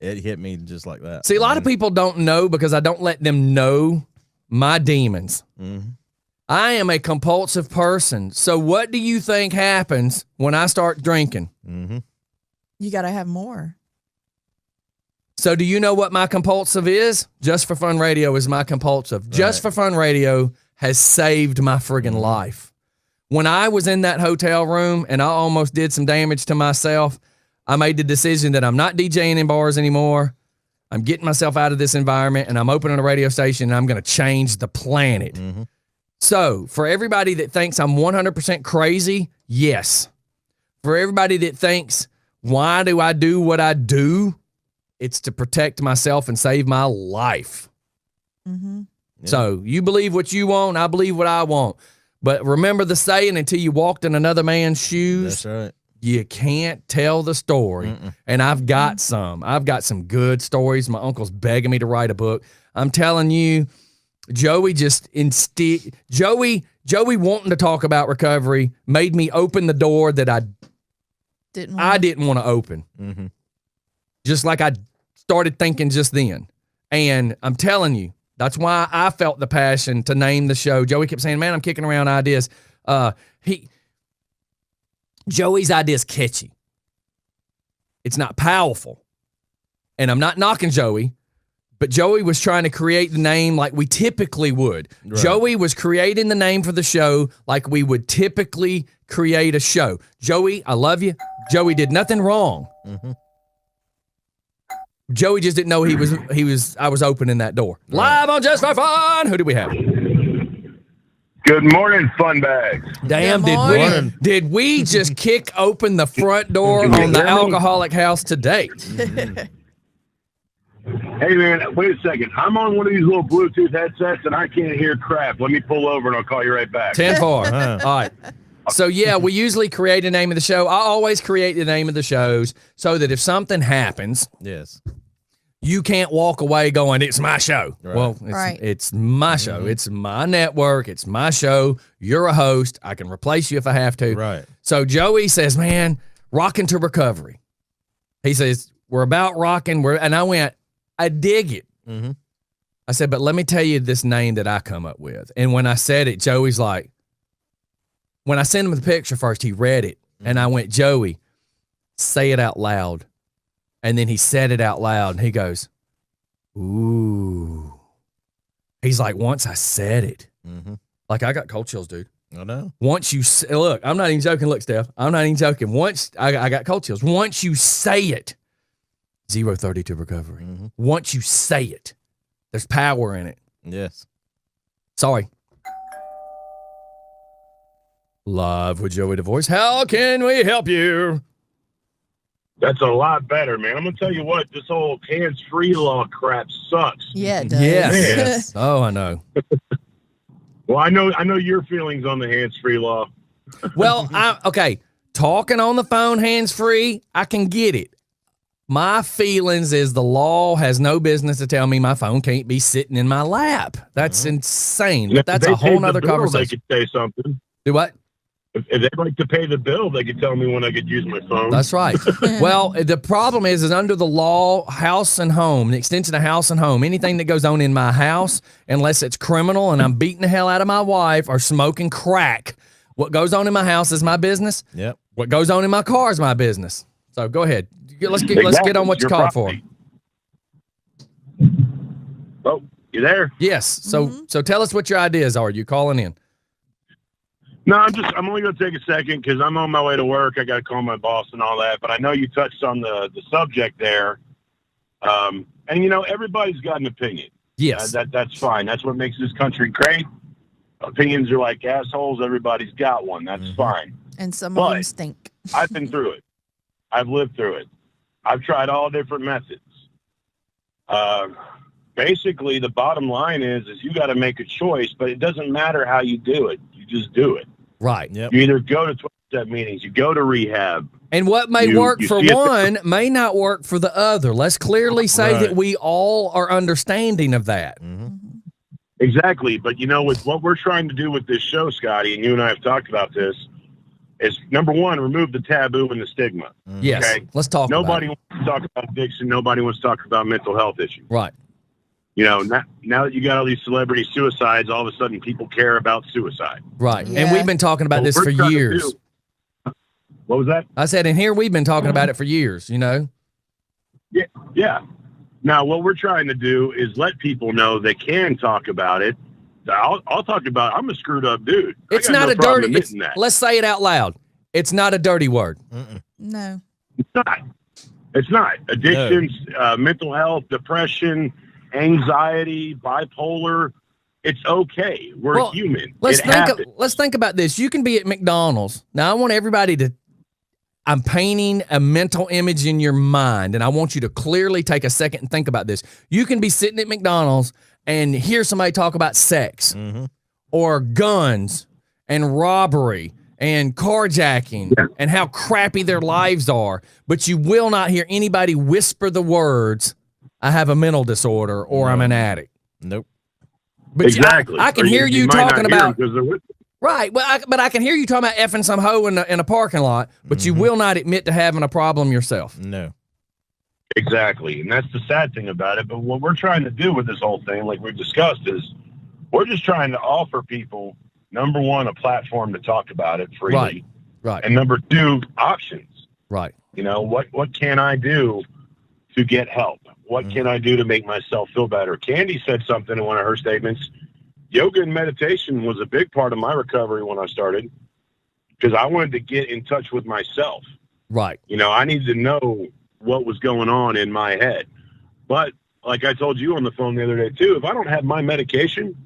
it hit me just like that. See, a lot of people don't know because I don't let them know my demons. Mm-hmm. I am a compulsive person. So what do you think happens when I start drinking? Mm-hmm. You got to have more. So do you know what my compulsive is? Just for Fun Radio is my compulsive. Right. Just for Fun Radio has saved my friggin' life. When I was in that hotel room and I almost did some damage to myself, I made the decision that I'm not DJing in bars anymore. I'm getting myself out of this environment and I'm opening a radio station and I'm going to change the planet. Mm-hmm. So for everybody that thinks I'm 100% crazy, yes. For everybody that thinks, why do I do what I do? It's to protect myself and save my life. Mm-hmm. Yeah. So you believe what you want, I believe what I want. But remember the saying, until you walked in another man's shoes, That's right. you can't tell the story. And I've got some. I've got some good stories. My uncle's begging me to write a book. I'm telling you, Joey Joey wanting to talk about recovery made me open the door that I I didn't want to open. Mm-hmm. Just like I started thinking just then. And I'm telling you, that's why I felt the passion to name the show. Joey kept saying, man, I'm kicking around ideas. Joey's idea is catchy. It's not powerful. And I'm not knocking Joey, but Joey was trying to create the name like we typically would. Right. Joey was creating the name for the show like we would typically create a show. Joey, I love you. Joey did nothing wrong. Mm-hmm. Joey just didn't know I was opening that door. Right. Live on Just for Fun. Who do we have? Good morning, fun bags. Damn, Good morning. did we just kick open the front door on the alcoholic house today? Hey, man, wait a second. I'm on one of these little Bluetooth headsets, and I can't hear crap. Let me pull over, and I'll call you right back. 10-4. All right. So, yeah, we usually create a name of the show. I always create the name of the shows so that if something happens, Yes. you can't walk away going, it's my show. Right. Well, it's my show. It's my network. It's my show. You're a host. I can replace you if I have to. Right. So Joey says, man, rocking to recovery. He says, we're about rocking. And I went, I dig it. Mm-hmm. I said, but let me tell you this name that I come up with. And when I said it, Joey's like, when I sent him the picture first, he read it. And I went, Joey, say it out loud. And then he said it out loud, and he goes, ooh. He's like, once I said it. Mm-hmm. Like, I got cold chills, dude. I know. Once you say, look, I'm not even joking. Look, Steph, I'm not even joking. Once I got cold chills. Once you say it, 0-30 to recovery. Mm-hmm. Once you say it, there's power in it. Yes. Sorry. Live with Joey DeVoice. How can we help you? That's a lot better, man. I'm going to tell you what, this whole hands-free law crap sucks. Yeah, it does. Yes. Oh, I know. Well, I know your feelings on the hands-free law. Well, okay. Talking on the phone hands-free, I can get it. My feelings is the law has no business to tell me my phone can't be sitting in my lap. That's insane. But that's a whole nother conversation. They could say something. Do what? If they'd like to pay the bill, they could tell me when I could use my phone. That's right. Well, the problem is under the law, house and home, the extension of house and home, anything that goes on in my house, unless it's criminal and I'm beating the hell out of my wife or smoking crack, what goes on in my house is my business. Yep. What goes on in my car is my business. So go ahead. Let's get on what you called for. Oh, you there? Yes. So tell us what your ideas are. You calling in? No, I'm only going to take a second because I'm on my way to work. I got to call my boss and all that. But I know you touched on the subject there. And, everybody's got an opinion. Yes. That's fine. That's what makes this country great. Opinions are like assholes. Everybody's got one. That's fine. And some of them stink. I've been through it. I've lived through it. I've tried all different methods. Basically, the bottom line is you got to make a choice, but it doesn't matter how you do it. You just do it. Right. Yep. You either go to 12-step meetings, you go to rehab. And what may work for one may not work for the other. Let's clearly say that we all are understanding of that. Mm-hmm. Exactly. But, with what we're trying to do with this show, Scotty, and you and I have talked about this, is number one, remove the taboo and the stigma. Yes. Okay? Let's talk Nobody about wants to talk about addiction. Nobody wants to talk about mental health issues. it. Right. Now that you got all these celebrity suicides, all of a sudden people care about suicide. Right. Yeah. And we've been talking about this for years. What was that? I said, and here we've been talking about it for years, Yeah. Now, what we're trying to do is let people know they can talk about it. I'll talk about I'm a screwed up dude. It's not a dirty. Let's say it out loud. It's not a dirty word. No. It's not. It's not. Addictions, mental health, depression, anxiety, bipolar. It's okay. We're human. Let's think about this. You can be at McDonald's. Now, I want everybody to. I'm painting a mental image in your mind, and I want you to clearly take a second and think about this. You can be sitting at McDonald's and hear somebody talk about sex or guns and robbery and carjacking and how crappy their lives are, but you will not hear anybody whisper the words, I have a mental disorder or I'm an addict. Nope. But exactly. I can hear you talking about Right. Well, but I can hear you talking about effing some hoe in a parking lot, but you will not admit to having a problem yourself. No. Exactly. And that's the sad thing about it. But what we're trying to do with this whole thing, like we've discussed, is we're just trying to offer people, number one, a platform to talk about it freely. Right. And number two, options. Right. You know, what can I do to get help? What can I do to make myself feel better? Candy said something in one of her statements. Yoga and meditation was a big part of my recovery when I started because I wanted to get in touch with myself. Right. You know, I needed to know what was going on in my head. But like I told you on the phone the other day too, if I don't have my medication,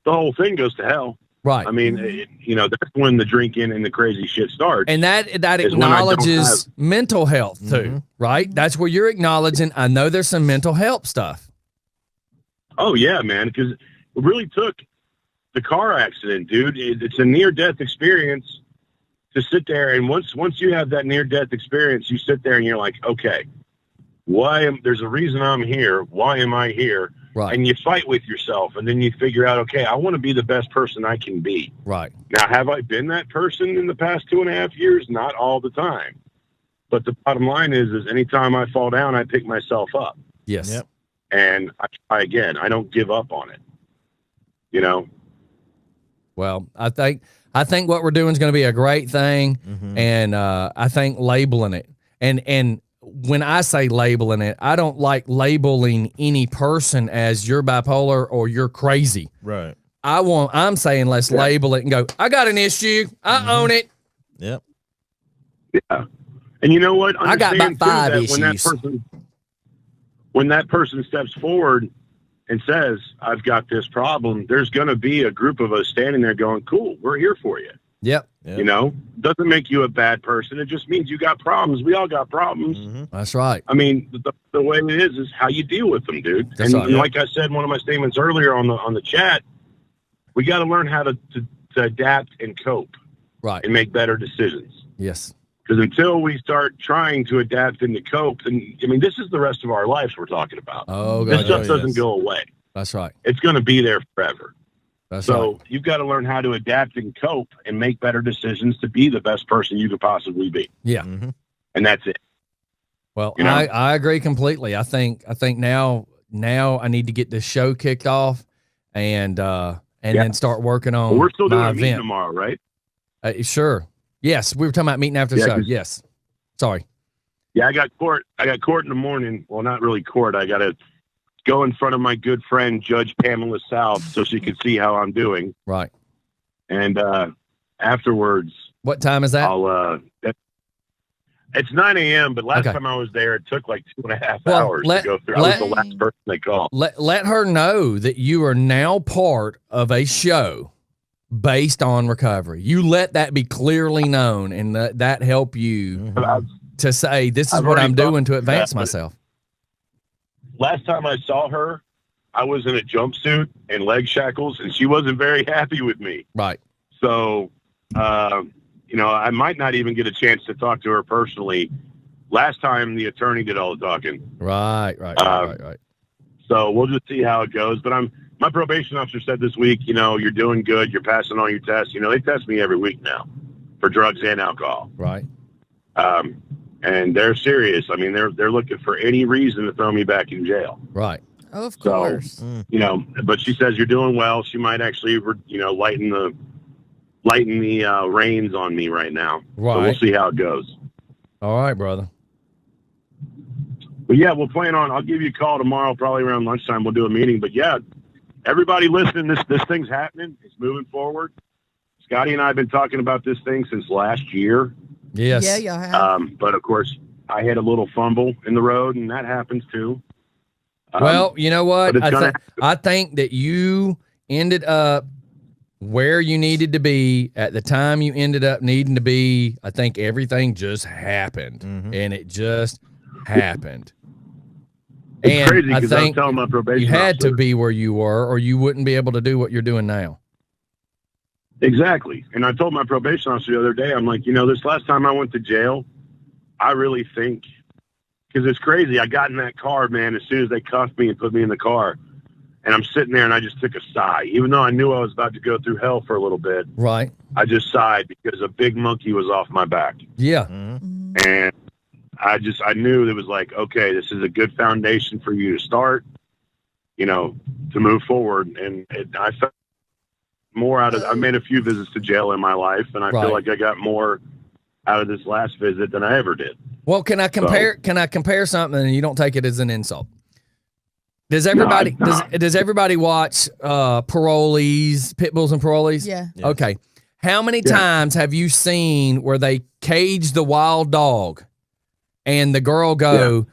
the whole thing goes to hell. Right. I mean, that's when the drinking and the crazy shit starts. And that acknowledges mental health too, right? That's where you're acknowledging, I know there's some mental health stuff. Oh yeah, man. Because it really took the car accident, dude. It's a near-death experience to sit there. And once you have that near-death experience, you sit there and you're like, okay, there's a reason I'm here. Why am I here? Right. And you fight with yourself, and then you figure out, okay, I want to be the best person I can be. Right. Now, have I been that person in the past 2.5 years? Not all the time. But the bottom line is anytime I fall down, I pick myself up. Yes. Yep. And I try again. I don't give up on it. You know? Well, I think what we're doing is going to be a great thing. And I think labeling it. And when I say labeling it, I don't like labeling any person as you're bipolar or you're crazy. Right. I'm saying let's label it and go, I got an issue. I own it. Yep. Yeah. And you know what? I got about 5 issues. When that person steps forward and says, I've got this problem, there's going to be a group of us standing there going, cool, we're here for you. Yep. You know, doesn't make you a bad person. It just means you got problems. We all got problems. That's right. I mean, the way it is how you deal with them, dude. That's right. And like I said in one of my statements earlier on the chat, we got to learn how to adapt and cope. Right. And make better decisions. Yes. Because until we start trying to adapt and to cope, and I mean, this is the rest of our lives we're talking about. Oh, this stuff doesn't go away. That's right. It's going to be there forever. That's so right. You've got to learn how to adapt and cope and make better decisions to be the best person you could possibly be. Yeah. And that's it. Well, you know? I agree completely. I think now I need to get this show kicked off and then start working on we're still doing my a meeting event tomorrow, right? Sure. Yes, we were talking about meeting after the show. Yes. Sorry. Yeah, I got court in the morning. Well, not really court. I got to go in front of my good friend, Judge Pamela South, so she can see how I'm doing. Right. And afterwards. What time is that? It's 9 a.m., but last time I was there, it took like 2.5 hours to go through. I was the last person they called. Let her know that you are now part of a show based on recovery. You let that be clearly known, and that help you to say, this is what I'm doing to advance myself. Last time I saw her, I was in a jumpsuit and leg shackles, and she wasn't very happy with me. Right. So, I might not even get a chance to talk to her personally. Last time, the attorney did all the talking. Right. So we'll just see how it goes. But my probation officer said this week, you're doing good. You're passing all your tests. They test me every week now for drugs and alcohol. Right. And they're serious. I mean, they're looking for any reason to throw me back in jail. Right. Oh, of course. So, but she says you're doing well. She might actually, lighten the reins on me right now. Right. So we'll see how it goes. All right, brother. But yeah, we'll plan on. I'll give you a call tomorrow, probably around lunchtime. We'll do a meeting. But yeah, everybody listening, this thing's happening. It's moving forward. Scotty and I have been talking about this thing since last year. Yes. Yeah, y'all have. But of course, I had a little fumble in the road, and that happens too. Well, you know what? I think that you ended up where you needed to be at the time you ended up needing to be. I think everything just happened, and it just happened. It's crazy because I was telling my probation you had officer, to be where you were, or you wouldn't be able to do what you're doing now. Exactly. And I told my probation officer the other day, I'm like, this last time I went to jail, I really think, because it's crazy. I got in that car, man, as soon as they cuffed me and put me in the car. and I'm sitting there and I just took a sigh, even though I knew I was about to go through hell for a little bit. Right. I just sighed because a big monkey was off my back. Yeah. And I knew it was like, okay, this is a good foundation for you to start, to move forward. And I felt more out of, I made a few visits to jail in my life, and I feel like I got more out of this last visit than I ever did. Well, can I compare something, and you don't take it as an insult? Does everybody does everybody watch parolees, pit bulls and parolees? Yeah. Okay. How many times have you seen where they cage the wild dog and the girl go,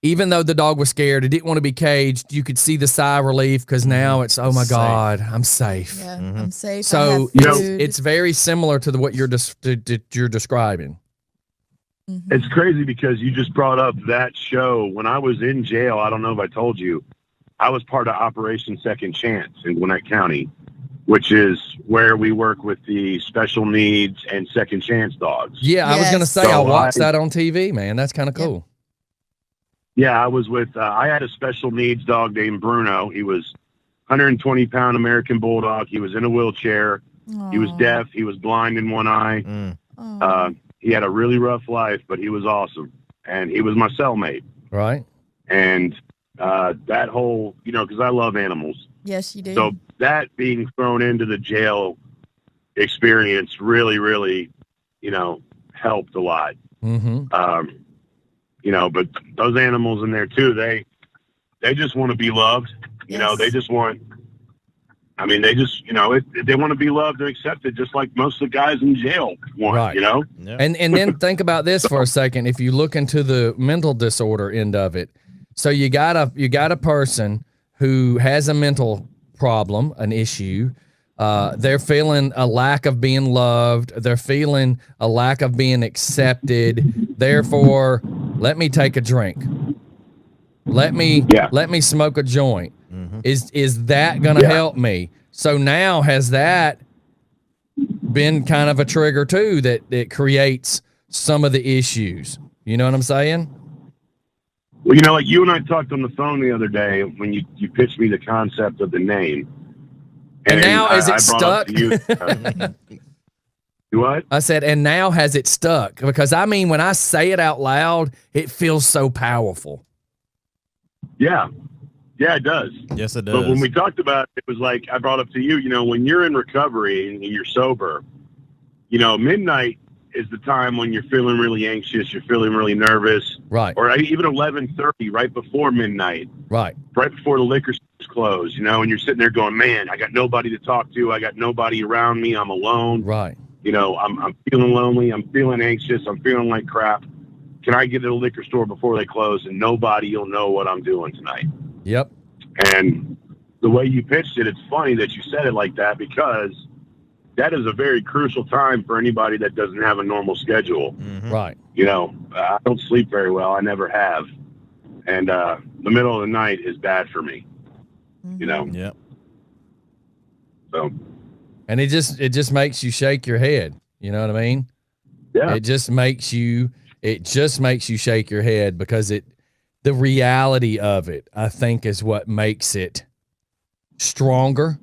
even though the dog was scared, it didn't want to be caged, you could see the sigh of relief because now it's, oh my God, I'm safe. Yeah, I'm safe. So it's very similar to what you're describing. It's crazy because you just brought up that show. When I was in jail, I don't know if I told you, I was part of Operation Second Chance in Gwinnett County, which is where we work with the special needs and second chance dogs. Yeah, I was going to say, I watched that on TV, man. That's kind of cool. Yeah, I was with, I had a special needs dog named Bruno. He was 120-pound American Bulldog. He was in a wheelchair. Aww. He was deaf. He was blind in one eye. He had a really rough life, but he was awesome. And he was my cellmate. Right. And that whole, because I love animals. Yes, you do. So that being thrown into the jail experience really, really, helped a lot. But those animals in there too, they just want to be loved. They just want, they just, they want to be loved and accepted just like most of the guys in jail want, Yeah. And then think about this for a second. If you look into the mental disorder end of it, so you got a person who has a mental problem, an issue. They're feeling a lack of being loved. They're feeling a lack of being accepted. Therefore, let me take a drink. Let me smoke a joint. Is that going to help me? So now has that been kind of a trigger too that creates some of the issues? You know what I'm saying? Well, like you and I talked on the phone the other day when you pitched me the concept of the name. And now is it stuck? What? I said, and now has it stuck? Because when I say it out loud, it feels so powerful. Yeah. Yeah, it does. Yes, it does. But when we talked about it, it was like I brought up to you, when you're in recovery and you're sober, midnight is the time when you're feeling really anxious, you're feeling really nervous. Right. Or even 11:30, right before midnight. Right. Right before the liquor stores close, and you're sitting there going, man, I got nobody to talk to. I got nobody around me. I'm alone. Right. I'm feeling lonely. I'm feeling anxious. I'm feeling like crap. Can I get to the liquor store before they close and nobody will know what I'm doing tonight? Yep. And the way you pitched it, it's funny that you said it like that because that is a very crucial time for anybody that doesn't have a normal schedule. Right. I don't sleep very well. I never have. And the middle of the night is bad for me. Yep. So. And it just makes you shake your head. You know what I mean? Yeah. It just makes you shake your head because the reality of it, I think, is what makes it stronger.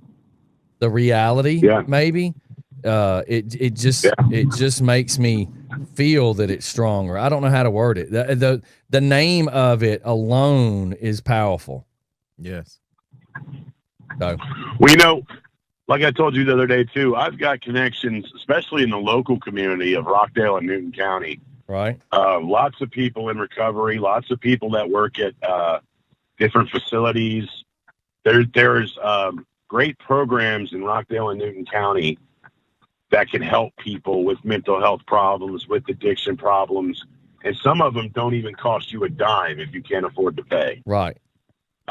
The reality, maybe. It just makes me feel that it's stronger. I don't know how to word it. The name of it alone is powerful. Yes. So. Well, like I told you the other day too, I've got connections, especially in the local community of Rockdale and Newton County. Right. Lots of people in recovery, lots of people that work at different facilities. There's great programs in Rockdale and Newton County that can help people with mental health problems, with addiction problems. And some of them don't even cost you a dime if you can't afford to pay. Right.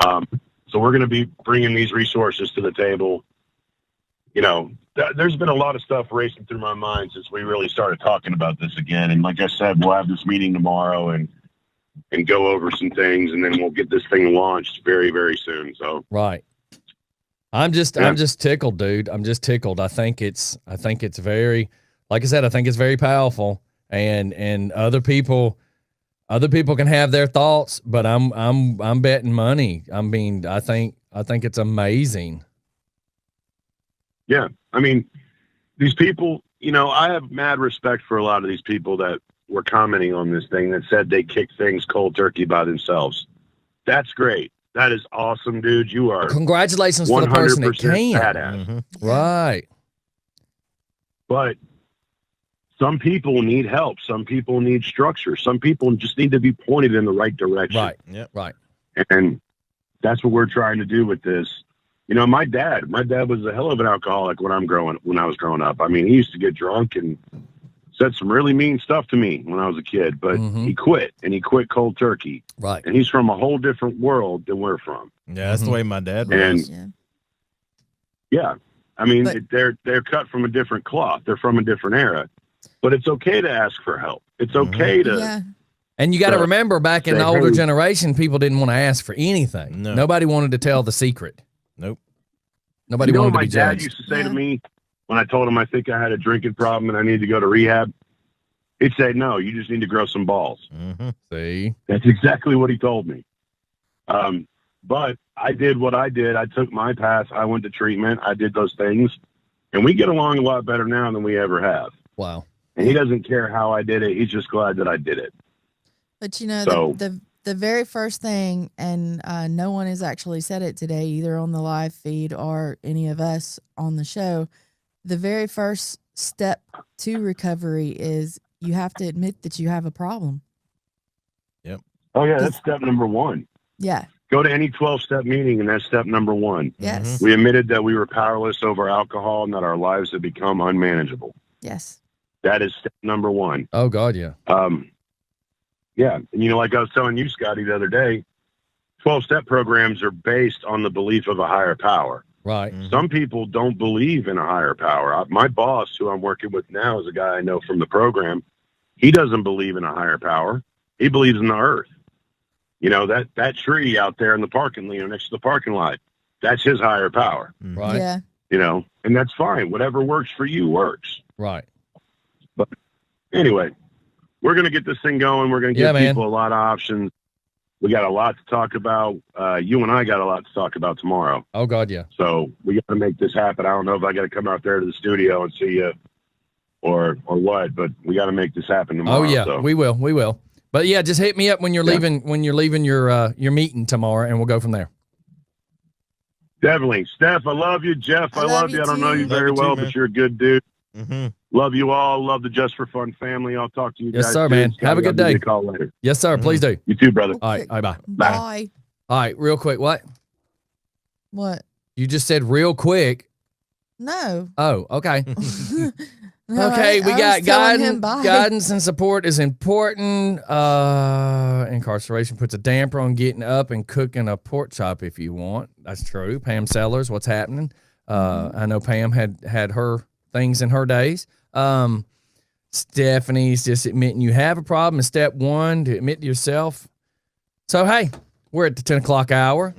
So we're going to be bringing these resources to the table. There's been a lot of stuff racing through my mind since we really started talking about this again. And like I said, we'll have this meeting tomorrow and go over some things, and then we'll get this thing launched very, very soon. So right. I'm just tickled, dude. I'm just tickled. I think it's very, like I said, I think it's very powerful, and other people can have their thoughts, but I'm betting money. I I think it's amazing. Yeah. I mean, these people, I have mad respect for a lot of these people that were commenting on this thing that said they kick things cold turkey by themselves. That's great. That is awesome, dude. You are Congratulations for the person that 100% can. badass. Mm-hmm. Right. But some people need help. Some people need structure. Some people just need to be pointed in the right direction. Right. Yep. Right. And that's what we're trying to do with this. My dad was a hell of an alcoholic when I was growing up. I mean, he used to get drunk and said some really mean stuff to me when I was a kid, but he quit, and he quit cold turkey. Right. And he's from a whole different world than we're from. Yeah, that's the way my dad And was. yeah, I mean, But- they're cut from a different cloth. They're from a different era, but it's okay to ask for help. It's okay to. Yeah. And you got to So, remember, back in say, the older hey- generation, people didn't want to ask for anything. No. Nobody wanted to tell the secret. Nope. Nobody You know wanted what to my be dad judged. used to say Yeah. to me when I told him I think I had a drinking problem and I needed to go to rehab? He'd say, "No, you just need to grow some balls." Mm-hmm. See? That's exactly what he told me. But I did what I did. I took my path. I went to treatment. I did those things, and we get along a lot better now than we ever have. Wow. And he doesn't care how I did it. He's just glad that I did it. But So- the very first thing, and no one has actually said it today, either on the live feed or any of us on the show. The very first step to recovery is you have to admit that you have a problem. Oh yeah, that's step number one. Yeah. Go to any 12-step meeting, and that's step number one. Yes. We admitted that we were powerless over alcohol and that our lives had become unmanageable. Yes. That is step number one. Oh, God, yeah. Yeah. And like I was telling you, Scotty, the other day, 12-step programs are based on the belief of a higher power. Right. Some people don't believe in a higher power. My boss, who I'm working with now, is a guy I know from the program. He doesn't believe in a higher power. He believes in the earth. That tree out there in the parking lot, next to the parking lot, that's his higher power. Right. Yeah. And that's fine. Whatever works for you works. Right. Anyway, we're going to get this thing going. We're going to Yeah, give man. people a lot of options. We got a lot to talk about. You and I got a lot to talk about tomorrow. Oh, God, yeah. So we got to make this happen. I don't know if I got to come out there to the studio and see you or what, but we got to make this happen tomorrow. Oh, yeah. So. We will. We will. But, yeah, just hit me up when you're Yeah. leaving your meeting tomorrow, and we'll go from there. Definitely. Steph, I love you. Jeff, I love you. I don't know you Love very you too, well, man. but you're a good dude. Mm-hmm. Love you all. Love the Just for Fun family. I'll talk to you Yes, guys. sir, soon. man. Scotty, Have a good I'll give you day. a call later. Yes, sir. Please do. You too, brother. All right. Bye. Bye. All right. Real quick. What? What? You just said real quick. No. Oh, okay. No, Okay, I we was got telling him bye. guidance and support is important. Incarceration puts a damper on getting up and cooking a pork chop if you want. That's true. Pam Sellers, what's happening? I know Pam had her things in her days. Stephanie's just admitting you have a problem is step one, to admit to yourself. So, hey, we're at the 10 o'clock hour.